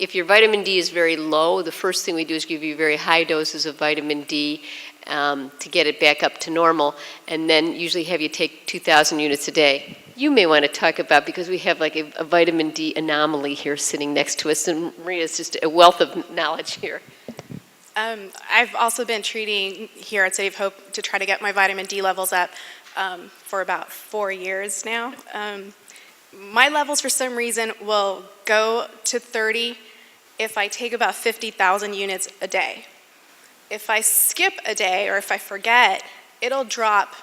If your vitamin D is very low, the first thing we do is give you very high doses of vitamin D to get it back up to normal, and then usually have you take 2,000 units a day. You may want to talk about, because we have like a vitamin D anomaly here sitting next to us, and Maria's just a wealth of knowledge here. I've also been treating here at City of Hope to try to get my vitamin D levels up for about 4 years now. My levels, for some reason, will go to 30 if I take about 50,000 units a day. If I skip a day or if I forget, it'll drop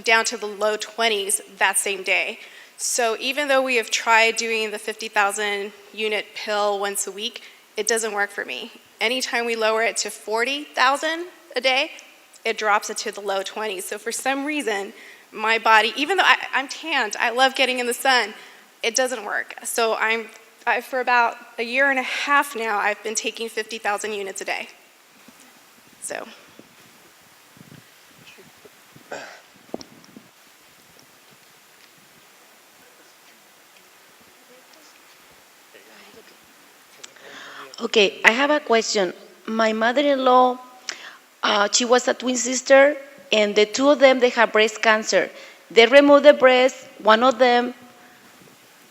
down to the low 20s that same day. So even though we have tried doing the 50,000 unit pill once a week, it doesn't work for me. Anytime we lower it to 40,000 a day, it drops it to the low 20s. So for some reason, my body, even though I'm tanned, I love getting in the sun, it doesn't work. So for about a year and a half now, I've been taking 50,000 units a day. So. Okay, I have a question. My mother-in-law, she was a twin sister, and the two of them, they have breast cancer. They removed the breast. One of them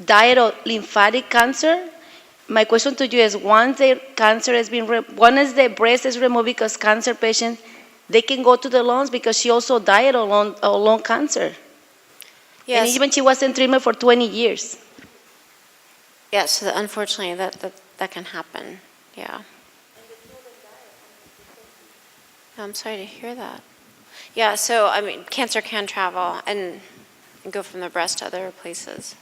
died of lymphatic cancer. My question to you is, once the cancer has been, once the breast is removed because cancer patients, they can go to the lungs because she also died of lung cancer. Yes. And even she was in treatment for 20 years. Yes, unfortunately, that can happen, yeah. I'm sorry to hear that. Yeah, so, I mean, cancer can travel and go from the breast to other places.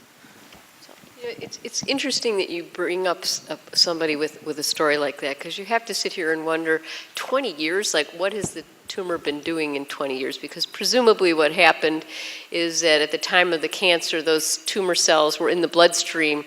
It's interesting that you bring up somebody with a story like that, because you have to sit here and wonder, 20 years, like what has the tumor been doing in 20 years? Because presumably what happened is that at the time of the cancer, those tumor cells were in the bloodstream,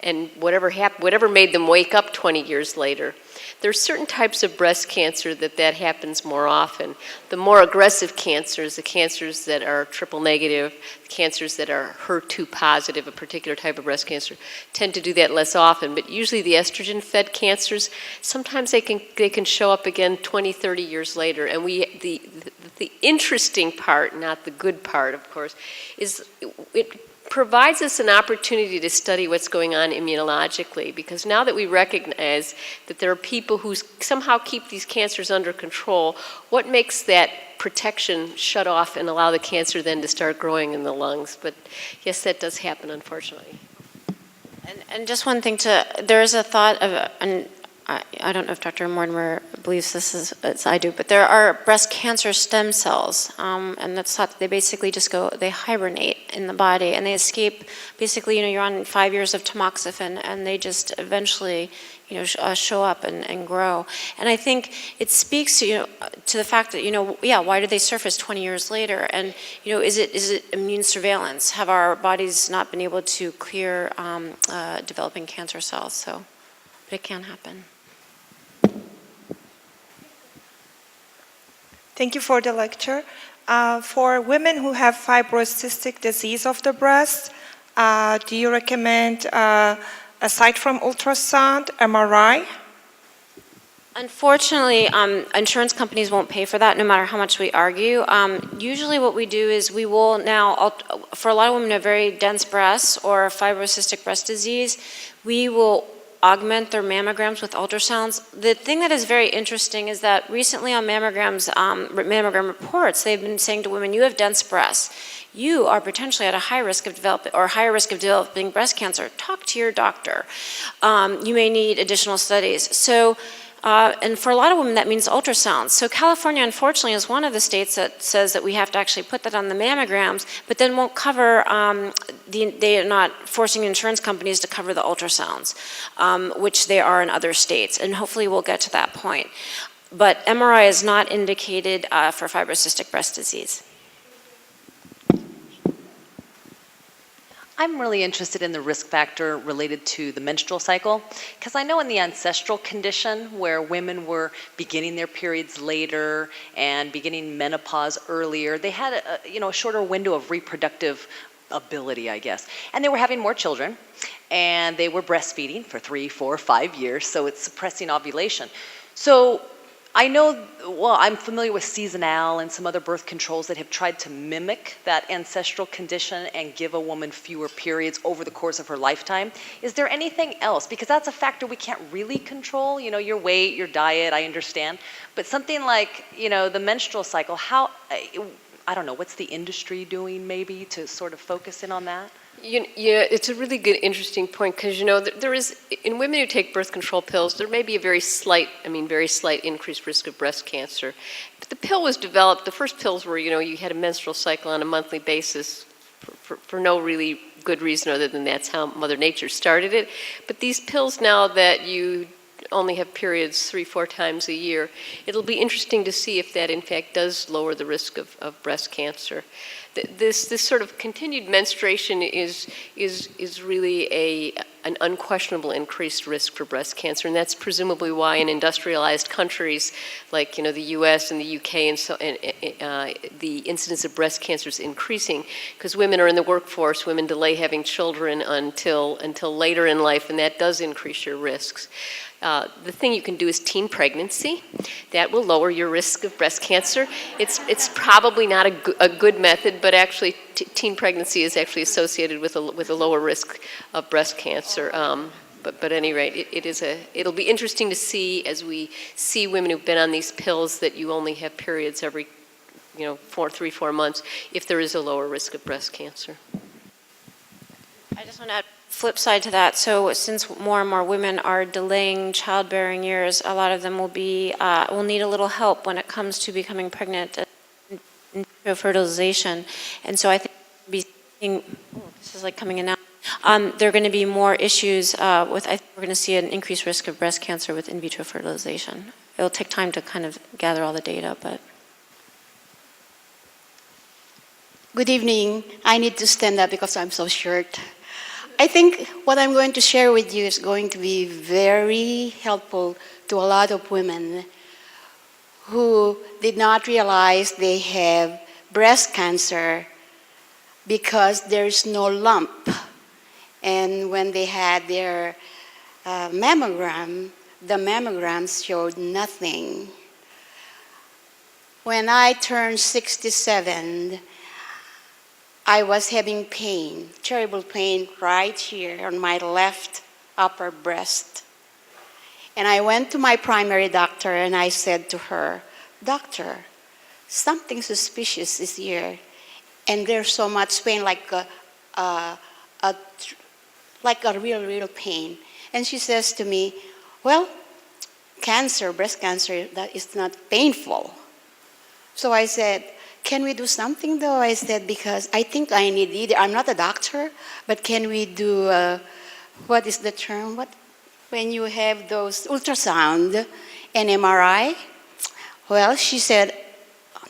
and whatever made them wake up 20 years later. There are certain types of breast cancer that happens more often. The more aggressive cancers, the cancers that are triple negative, cancers that are HER2 positive, a particular type of breast cancer, tend to do that less often. But usually the estrogen-fed cancers, sometimes they can show up again 20, 30 years later. And the interesting part, not the good part, of course, is it provides us an opportunity to study what's going on immunologically, because now that we recognize that there are people who somehow keep these cancers under control, what makes that protection shut off and allow the cancer then to start growing in the lungs? But yes, that does happen, unfortunately. And just one thing there is a thought of, and I don't know if Dr. Mortimer believes this as I do, but there are breast cancer stem cells, and that's thought they basically just they hibernate in the body, and they escape, basically, you're on 5 years of Tamoxifen, and they just eventually, show up and grow. And I think it speaks to the fact that, why do they surface 20 years later? And, is it immune surveillance? Have our bodies not been able to clear developing cancer cells? So, but it can happen. Thank you for the lecture. For women who have fibrocystic disease of the breast, do you recommend, aside from ultrasound, MRI? Unfortunately, insurance companies won't pay for that, no matter how much we argue. Usually what we do is we will now, for a lot of women who have very dense breasts or fibrocystic breast disease, we will augment their mammograms with ultrasounds. The thing that is very interesting is that recently on mammogram reports, they've been saying to women, you have dense breasts. You are potentially at a high risk of developing, or higher risk of developing breast cancer. Talk to your doctor. You may need additional studies. So, and for a lot of women, that means ultrasounds. So California, unfortunately, is one of the states that says that we have to actually put that on the mammograms, but then won't cover, they are not forcing insurance companies to cover the ultrasounds, which they are in other states, and hopefully we'll get to that point. But MRI is not indicated for fibrocystic breast disease. I'm really interested in the risk factor related to the menstrual cycle, because I know in the ancestral condition where women were beginning their periods later and beginning menopause earlier, they had a shorter window of reproductive ability, I guess. And they were having more children, and they were breastfeeding for 3, 4, 5 years, so it's suppressing ovulation. So I know, well, I'm familiar with seasonal and some other birth controls that have tried to mimic that ancestral condition and give a woman fewer periods over the course of her lifetime. Is there anything else? Because that's a factor we can't really control, your weight, your diet, I understand. But something like, the menstrual cycle, I don't know, what's the industry doing maybe to sort of focus in on that? It's a really good, interesting point, because there is, in women who take birth control pills, there may be a very slight increased risk of breast cancer. But the pill was developed, the first pills were, you had a menstrual cycle on a monthly basis for no really good reason other than that's how Mother Nature started it. But these pills now that you only have periods 3-4 times a year, it'll be interesting to see if that in fact does lower the risk of breast cancer. This sort of continued menstruation is really an unquestionable increased risk for breast cancer, and that's presumably why in industrialized countries like the U.S. and the U.K. and the incidence of breast cancer is increasing because women are in the workforce. Women delay having children until later in life, and that does increase your risks. The thing you can do is teen pregnancy. That will lower your risk of breast cancer. It's probably not a good method, but actually teen pregnancy is actually associated with a lower risk of breast cancer. But at any rate, it'll be interesting to see as we see women who've been on these pills that you only have periods every 3-4 months, if there is a lower risk of breast cancer. I just want to add flip side to that. So since more and more women are delaying childbearing years, a lot of them will need a little help when it comes to becoming pregnant and fertilization. And so I think this is like coming in now. There are going to be more issues I think we're going to see an increased risk of breast cancer with in vitro fertilization. It'll take time to kind of gather all the data, but. Good evening. I need to stand up because I'm so short. I think what I'm going to share with you is going to be very helpful to a lot of women who did not realize they have breast cancer because there's no lump. And when they had their mammogram, the mammograms showed nothing. When I turned 67, I was having pain, terrible pain right here on my left upper breast. And I went to my primary doctor and I said to her, "Doctor, something suspicious is here. And there's so much pain, like a real pain." And she says to me, "Well, cancer, breast cancer, that is not painful." So I said, "Can we do something though?" I said, because I think I need either. I'm not a doctor, but can we do, what is the term? When you have those ultrasound and MRI? Well, she said,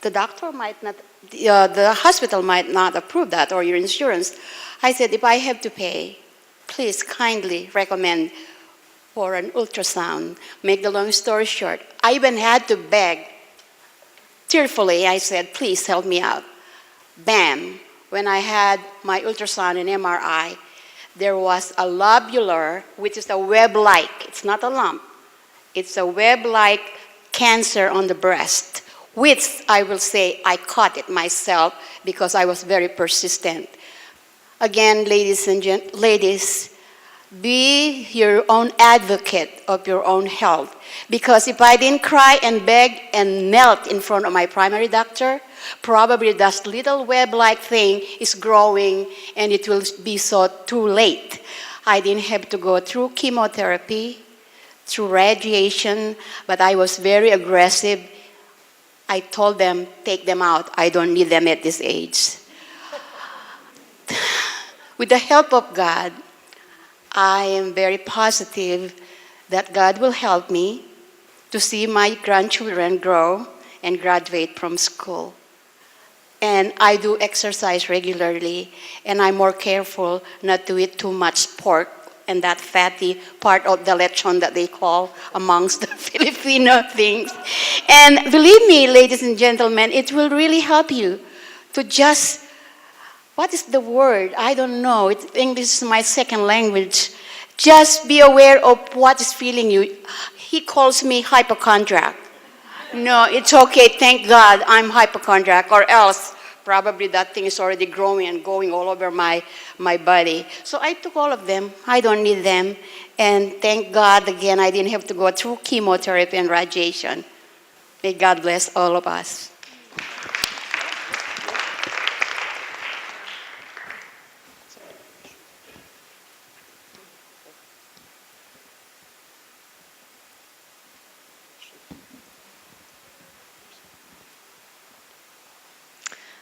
the doctor might not, the hospital might not approve that, or your insurance. I said, if I have to pay, please kindly recommend for an ultrasound. Make the long story short, I even had to beg. Tearfully, I said, "Please help me out." Bam! When I had my ultrasound and MRI, there was a lobular, which is a web-like, it's not a lump, it's a web-like cancer on the breast, which I will say I caught it myself because I was very persistent. Again, ladies, be your own advocate of your own health. Because if I didn't cry and beg and knelt in front of my primary doctor, probably that little web-like thing is growing and it will be so too late. I didn't have to go through chemotherapy, through radiation, but I was very aggressive. I told them, take them out. I don't need them at this age. With the help of God, I am very positive that God will help me to see my grandchildren grow and graduate from school. And I do exercise regularly, and I'm more careful not to eat too much pork and that fatty part of the lechon that they call amongst the Filipino things. And believe me, ladies and gentlemen, it will really help you to just, what is the word? I don't know. English is my second language. Just be aware of what is feeling you. He calls me hypochondriac. No, it's okay, thank God I'm hypochondriac, or else probably that thing is already growing and going all over my body. So I took all of them. I don't need them. And thank God, again, I didn't have to go through chemotherapy and radiation. May God bless all of us.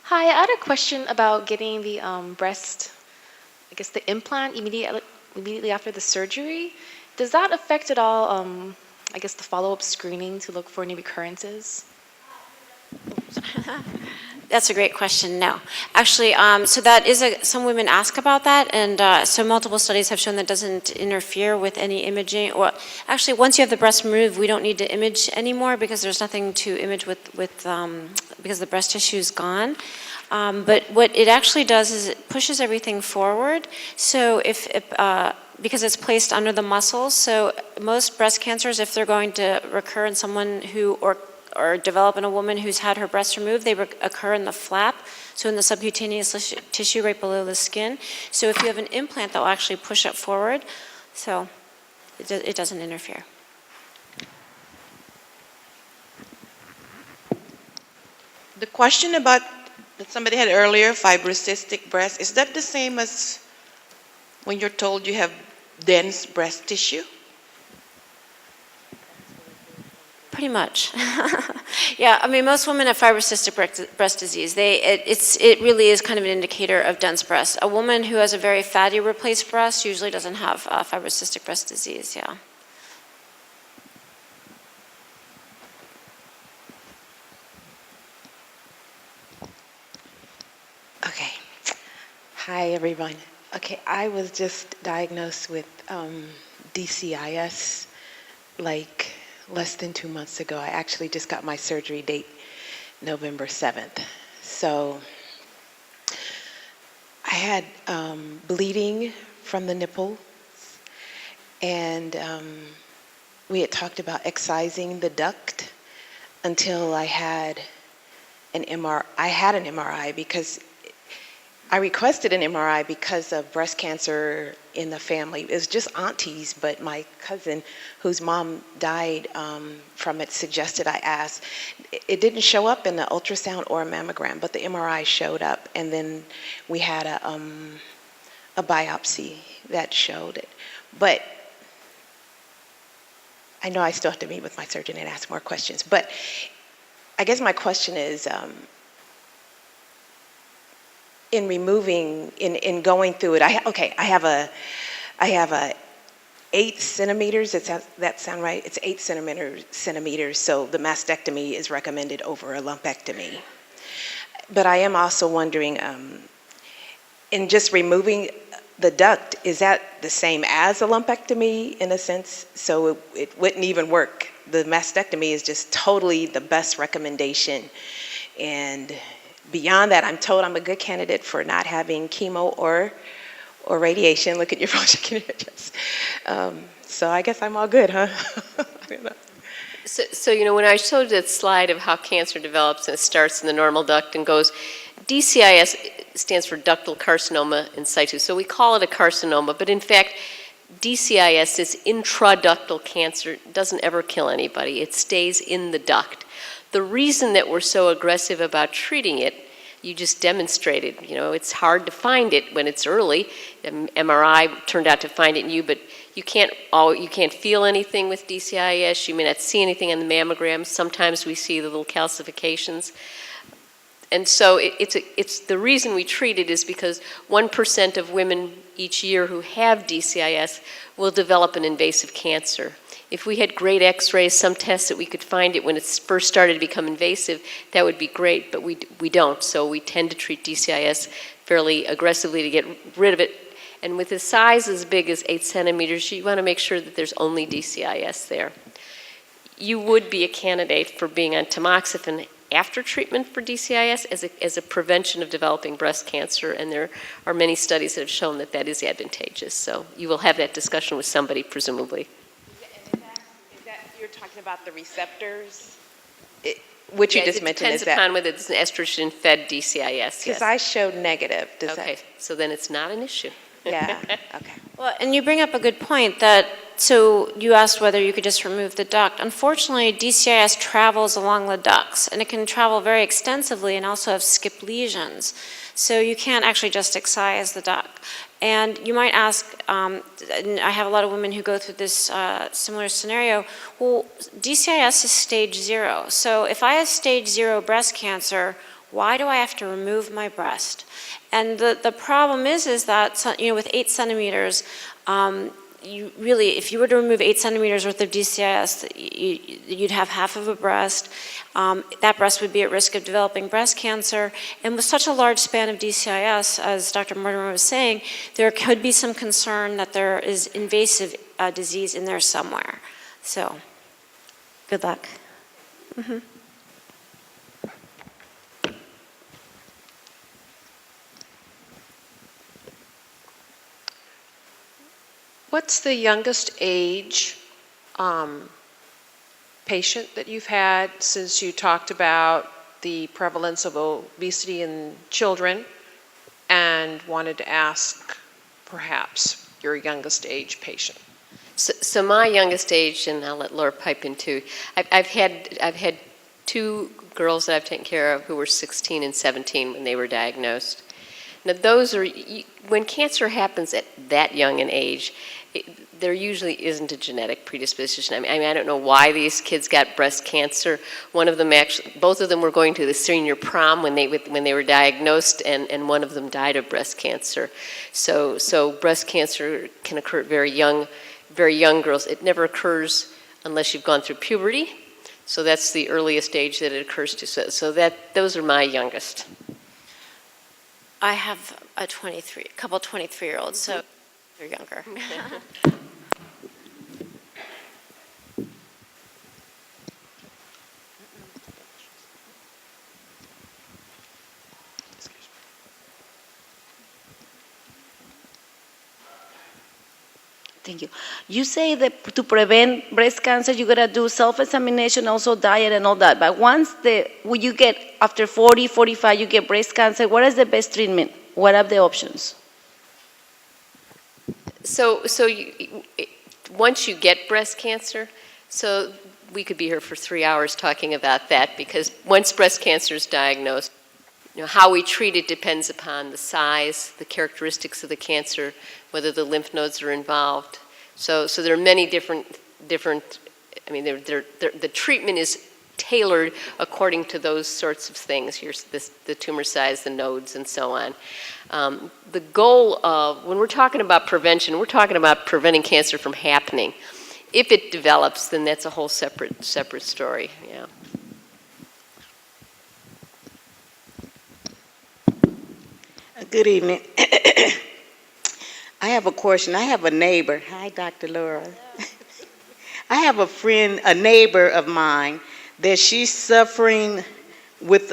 Hi, I had a question about getting the breast, I guess the implant immediately after the surgery. Does that affect at all, I guess, the follow-up screening to look for any recurrences? That's a great question. No, actually, so that is some women ask about that, and so multiple studies have shown that doesn't interfere with any imaging. Well, actually, once you have the breast removed, we don't need to image anymore because there's nothing to image with because the breast tissue is gone. But what it actually does is it pushes everything forward. So because it's placed under the muscles, so most breast cancers, if they're going to recur in someone who or develop in a woman who's had her breast removed, they occur in the flap, so in the subcutaneous tissue right below the skin. So if you have an implant, that will actually push it forward, so it doesn't interfere. The question about that somebody had earlier, fibrocystic breast, is that the same as when you're told you have dense breast tissue? Pretty much. Yeah, I mean, most women have fibrocystic breast disease. It really is kind of an indicator of dense breast. A woman who has a very fatty replaced breast usually doesn't have fibrocystic breast disease, yeah. Okay. Hi, everyone. Okay, I was just diagnosed with DCIS like less than 2 months ago. I actually just got my surgery date November 7th. So I had bleeding from the nipple, and we had talked about excising the duct until I had an MRI. I had an MRI because I requested an MRI because of breast cancer in the family. It was just aunties, but my cousin, whose mom died from it, suggested I ask. It didn't show up in the ultrasound or a mammogram, but the MRI showed up, and then we had a biopsy that showed it. But I know I still have to meet with my surgeon and ask more questions. But I guess my question is, in going through it, I have a 8 centimeters. That sound right? It's 8 centimeters. So the mastectomy is recommended over a lumpectomy. But I am also wondering, in just removing the duct, is that the same as a lumpectomy in a sense? So it wouldn't even work. The mastectomy is just totally the best recommendation, and beyond that, I'm told I'm a good candidate for not having chemo or radiation. Look at your phone, shaking your chest. So I guess I'm all good, huh? I don't know. So, you know, when I showed that slide of how cancer develops and it starts in the normal duct and goes, DCIS stands for ductal carcinoma in situ. So we call it a carcinoma, but in fact, DCIS, this intraductal cancer, doesn't ever kill anybody. It stays in the duct. The reason that we're so aggressive about treating it, you just demonstrated. You know, it's hard to find it when it's early. MRI turned out to find it in you, but you can't feel anything with DCIS. You may not see anything on the mammogram. Sometimes we see the little calcifications. And so it's the reason we treat it is because 1% of women each year who have DCIS will develop an invasive cancer. If we had great x-rays, some tests that we could find it when it first started to become invasive, that would be great, but we don't. So we tend to treat DCIS fairly aggressively to get rid of it. And with a size as big as 8 centimeters, you want to make sure that there's only DCIS there. You would be a candidate for being on tamoxifen after treatment for DCIS as a prevention of developing breast cancer, and there are many studies that have shown that that is advantageous. So you will have that discussion with somebody, presumably. Is that you're talking about the receptors? Which you just mentioned, It depends upon whether it's an estrogen-fed DCIS. Because I showed negative. Okay, so then it's not an issue. Yeah, okay. Well, and you bring up a good point that, so you asked whether you could just remove the duct. Unfortunately, DCIS travels along the ducts, and it can travel very extensively and also have skip lesions. So you can't actually just excise the duct. And you might ask, and I have a lot of women who go through this similar scenario, well, DCIS is stage 0. So if I have stage 0 breast cancer, why do I have to remove my breast? And the problem is that, you know, with 8 centimeters, you really, if you were to remove 8 centimeters worth of DCIS, you'd have half of a breast. That breast would be at risk of developing breast cancer. And with such a large span of DCIS, as Dr. Mortimer was saying, there could be some concern that there is invasive disease in there somewhere. So, good luck. Mm-hmm. What's the youngest age patient that you've had, since you talked about the prevalence of obesity in children, and wanted to ask perhaps your youngest age patient? So my youngest age, and I'll let Laura pipe in too, I've had 2 girls that I've taken care of who were 16 and 17 when they were diagnosed. Now those are, when cancer happens at that young an age, there usually isn't a genetic predisposition. I mean, I don't know why these kids got breast cancer. One of them actually, both of them were going to the senior prom when they were diagnosed, and one of them died of breast cancer. So breast cancer can occur at very young girls. It never occurs unless you've gone through puberty. So that's the earliest age that it occurs to. So those are my youngest. I have a couple 23-year-olds, so they're younger. Thank you. You say that to prevent breast cancer, you gotta do self-examination, also diet and all that. But once when you get, after 40, 45, you get breast cancer, what is the best treatment? What are the options? So once you get breast cancer, so we could be here for 3 hours talking about that, because once breast cancer is diagnosed, you know, how we treat it depends upon the size, the characteristics of the cancer, whether the lymph nodes are involved. So there are many different. I mean, the treatment is tailored according to those sorts of things. The tumor size, the nodes, and so on. The goal of, when we're talking about prevention, we're talking about preventing cancer from happening. If it develops, then that's a whole separate story. Yeah. Good evening. I have a question. I have a neighbor. Hi, Dr. Laura. I have a friend, a neighbor of mine, that she's suffering with,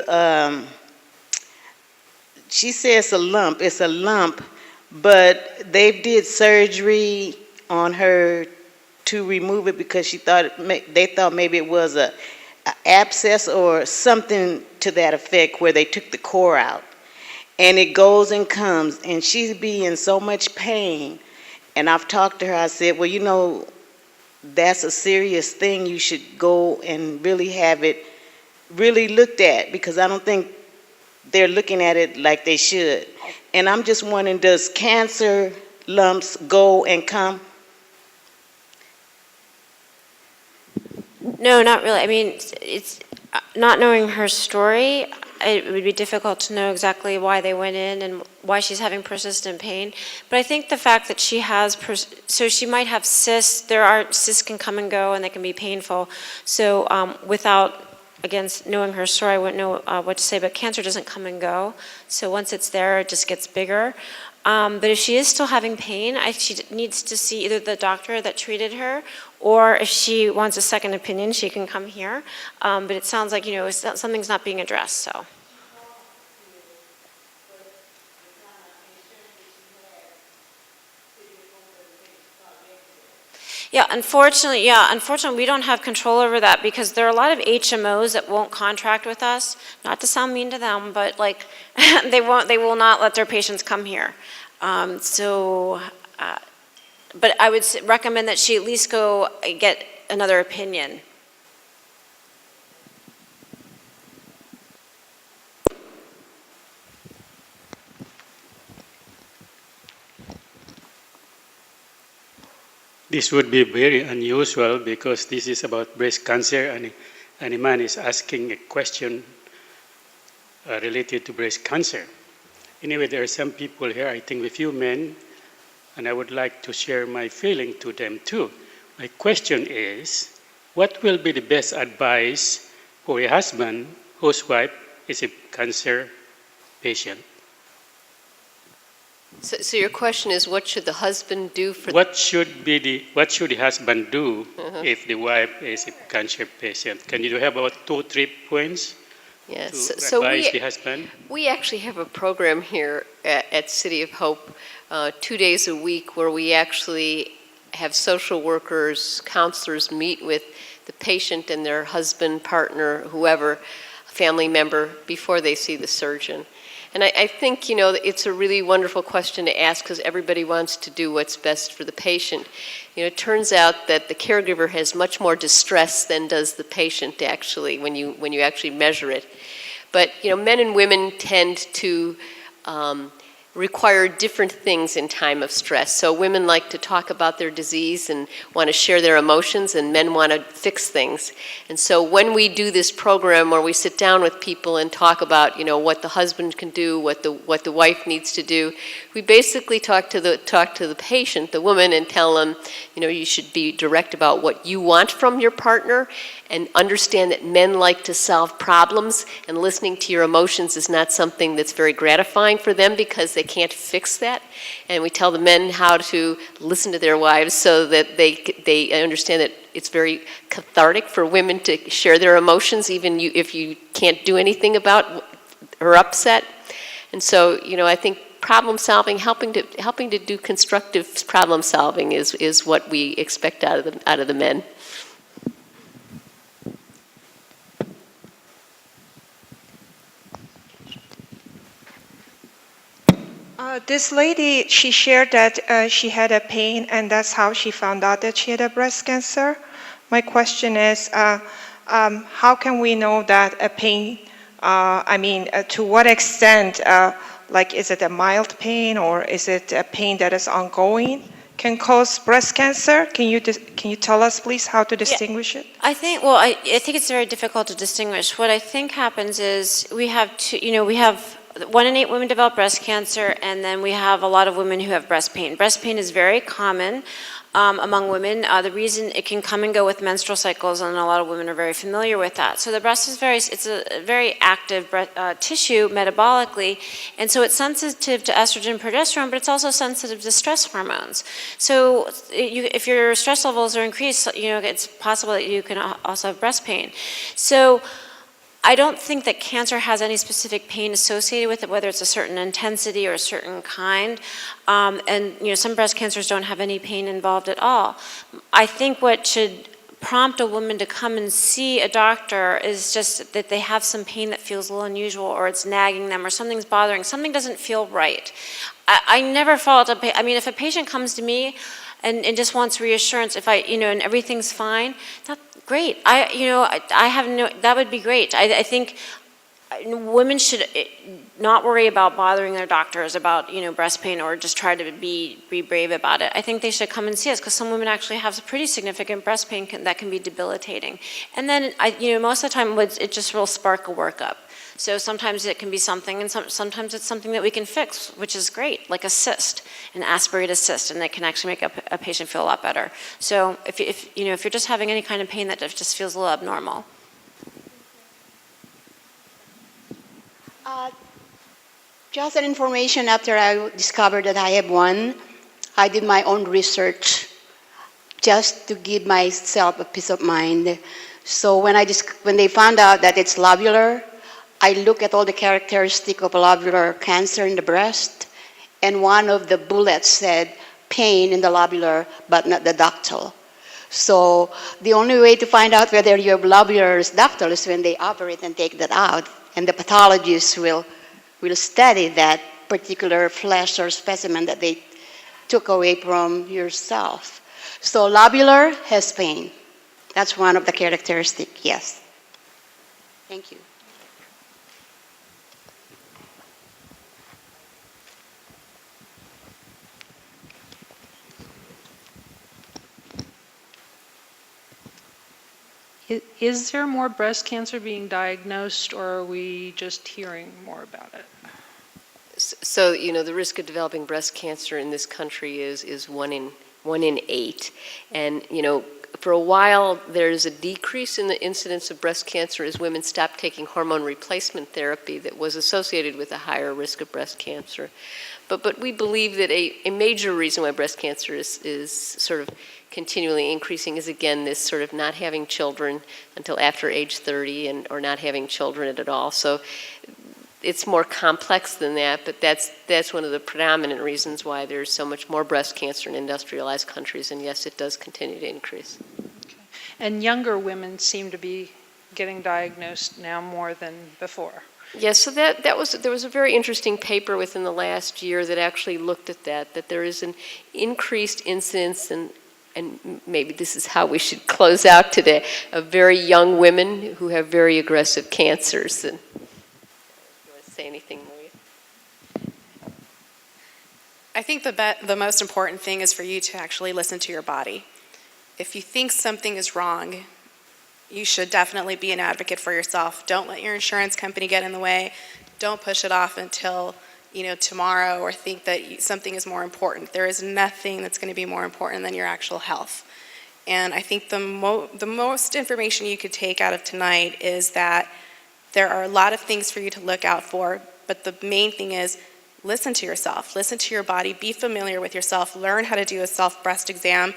she says a lump. It's a lump, but they did surgery on her to remove it because they thought maybe it was a abscess or something to that effect, where they took the core out. And it goes and comes, and she's be in so much pain. And I've talked to her, I said, well, you know, that's a serious thing. You should go and really have it really looked at, because I don't think they're looking at it like they should. And I'm just wondering, does cancer lumps go and come? No, not really. I mean, it's not knowing her story, it would be difficult to know exactly why they went in and why she's having persistent pain. But I think the fact that she has, so she might have cysts. Cysts can come and go and they can be painful. So without, again, knowing her story, I wouldn't know what to say, but cancer doesn't come and go. So once it's there, it just gets bigger. But if she is still having pain, she needs to see either the doctor that treated her, or if she wants a second opinion, she can come here. But it sounds like, something's not being addressed, so. Unfortunately, we don't have control over that because there are a lot of HMOs that won't contract with us. Not to sound mean to them, but like they will not let their patients come here. But I would recommend that she at least go get another opinion. This would be very unusual because this is about breast cancer and a man is asking a question related to breast cancer. Anyway, there are some people here, I think a few men, and I would like to share my feeling to them too. My question is, what will be the best advice for a husband whose wife is a cancer patient? So your question is, what should the husband do for? What should the husband do if the wife is a cancer patient? Can you have about 2 or 3 points? Yes. To advise the husband? We actually have a program here at City of Hope, 2 days a week, where we actually have social workers, counselors meet with the patient and their husband, partner, whoever, family member, before they see the surgeon. And I think, it's a really wonderful question to ask because everybody wants to do what's best for the patient. It turns out that the caregiver has much more distress than does the patient actually when you actually measure it. But, men and women tend to require different things in time of stress. So women like to talk about their disease and want to share their emotions, and men want to fix things. And so when we do this program where we sit down with people and talk about, what the husband can do, what the wife needs to do, we basically talk to the patient, the woman, and tell them, you should be direct about what you want from your partner, and understand that men like to solve problems, and listening to your emotions is not something that's very gratifying for them because they can't fix that. And we tell the men how to listen to their wives so that they understand that it's very cathartic for women to share their emotions, even if you can't do anything about her upset. And so, I think problem solving, helping to do constructive problem solving is what we expect out of the men. This lady, she shared that she had a pain and that's how she found out that she had a breast cancer. My question is, how can we know that a pain, to what extent, is it a mild pain or is it a pain that is ongoing, can cause breast cancer? Can you tell us, please, how to distinguish it? I think it's very difficult to distinguish. What I think happens is we have 1 in 8 women develop breast cancer, and then we have a lot of women who have breast pain. Breast pain is very common among women. The reason it can come and go with menstrual cycles, and a lot of women are very familiar with that. So the breast is it's a very active tissue metabolically, and so it's sensitive to estrogen, progesterone, but it's also sensitive to stress hormones. So if your stress levels are increased, it's possible that you can also have breast pain. So I don't think that cancer has any specific pain associated with it, whether it's a certain intensity or a certain kind. And some breast cancers don't have any pain involved at all. I think what should prompt a woman to come and see a doctor is just that they have some pain that feels a little unusual, or it's nagging them, or something's bothering, something doesn't feel right. I never fault I mean, if a patient comes to me and just wants reassurance, if and everything's fine, that's great. I have no, that would be great. I think women should not worry about bothering their doctors about, breast pain, or just try to be brave about it. I think they should come and see us, because some women actually have pretty significant breast pain that can be debilitating. And then, most of the time, it just will spark a workup. So sometimes it can be something, and sometimes it's something that we can fix, which is great, like a cyst, an aspirated cyst, and that can actually make a patient feel a lot better. So if you're just having any kind of pain that just feels a little abnormal. Just an information, after I discovered that I have one, I did my own research just to give myself a peace of mind. So when they found out that it's lobular, I look at all the characteristics of lobular cancer in the breast, and one of the bullets said pain in the lobular but not the ductal. So the only way to find out whether you have lobular or ductal is when they operate and take that out, and the pathologist will study that particular flesh or specimen that they took away from yourself. So lobular has pain. That's one of the characteristics, yes. Thank you. Is there more breast cancer being diagnosed, or are we just hearing more about it? So, the risk of developing breast cancer in this country is 1 in 8. And, for a while, there's a decrease in the incidence of breast cancer as women stop taking hormone replacement therapy that was associated with a higher risk of breast cancer. But we believe that a major reason why breast cancer is sort of continually increasing is, again, this sort of not having children until after age 30 or not having children at all. So it's more complex than that, but that's one of the predominant reasons why there's so much more breast cancer in industrialized countries, and yes, it does continue to increase. Okay. And younger women seem to be getting diagnosed now more than before. Yes, so there was a very interesting paper within the last year that actually looked at that there is an increased incidence, and maybe this is how we should close out today, of very young women who have very aggressive cancers. And you want to say anything, Maria? I think the most important thing is for you to actually listen to your body. If you think something is wrong, you should definitely be an advocate for yourself. Don't let your insurance company get in the way. Don't push it off until tomorrow, or think that something is more important. There is nothing that's going to be more important than your actual health. And I think the most information you could take out of tonight is that there are a lot of things for you to look out for, but the main thing is listen to yourself, listen to your body, be familiar with yourself, learn how to do a self-breast exam.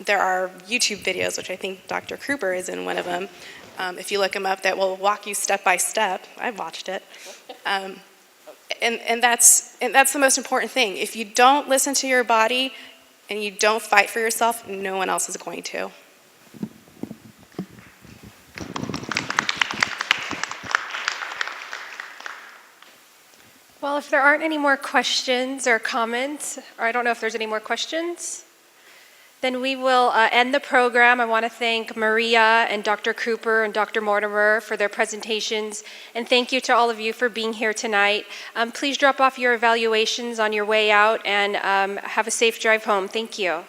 There are YouTube videos, which I think Dr. Kruper is in one of them, if you look him up, that will walk you step by step. I've watched it. And that's the most important thing. If you don't listen to your body and you don't fight for yourself, no one else is going to. Well, if there aren't any more questions or comments, or I don't know if there's any more questions, then we will end the program. I want to thank Maria and Dr. Kruper and Dr. Mortimer for their presentations, and thank you to all of you for being here tonight. Please drop off your evaluations on your way out, and have a safe drive home. Thank you.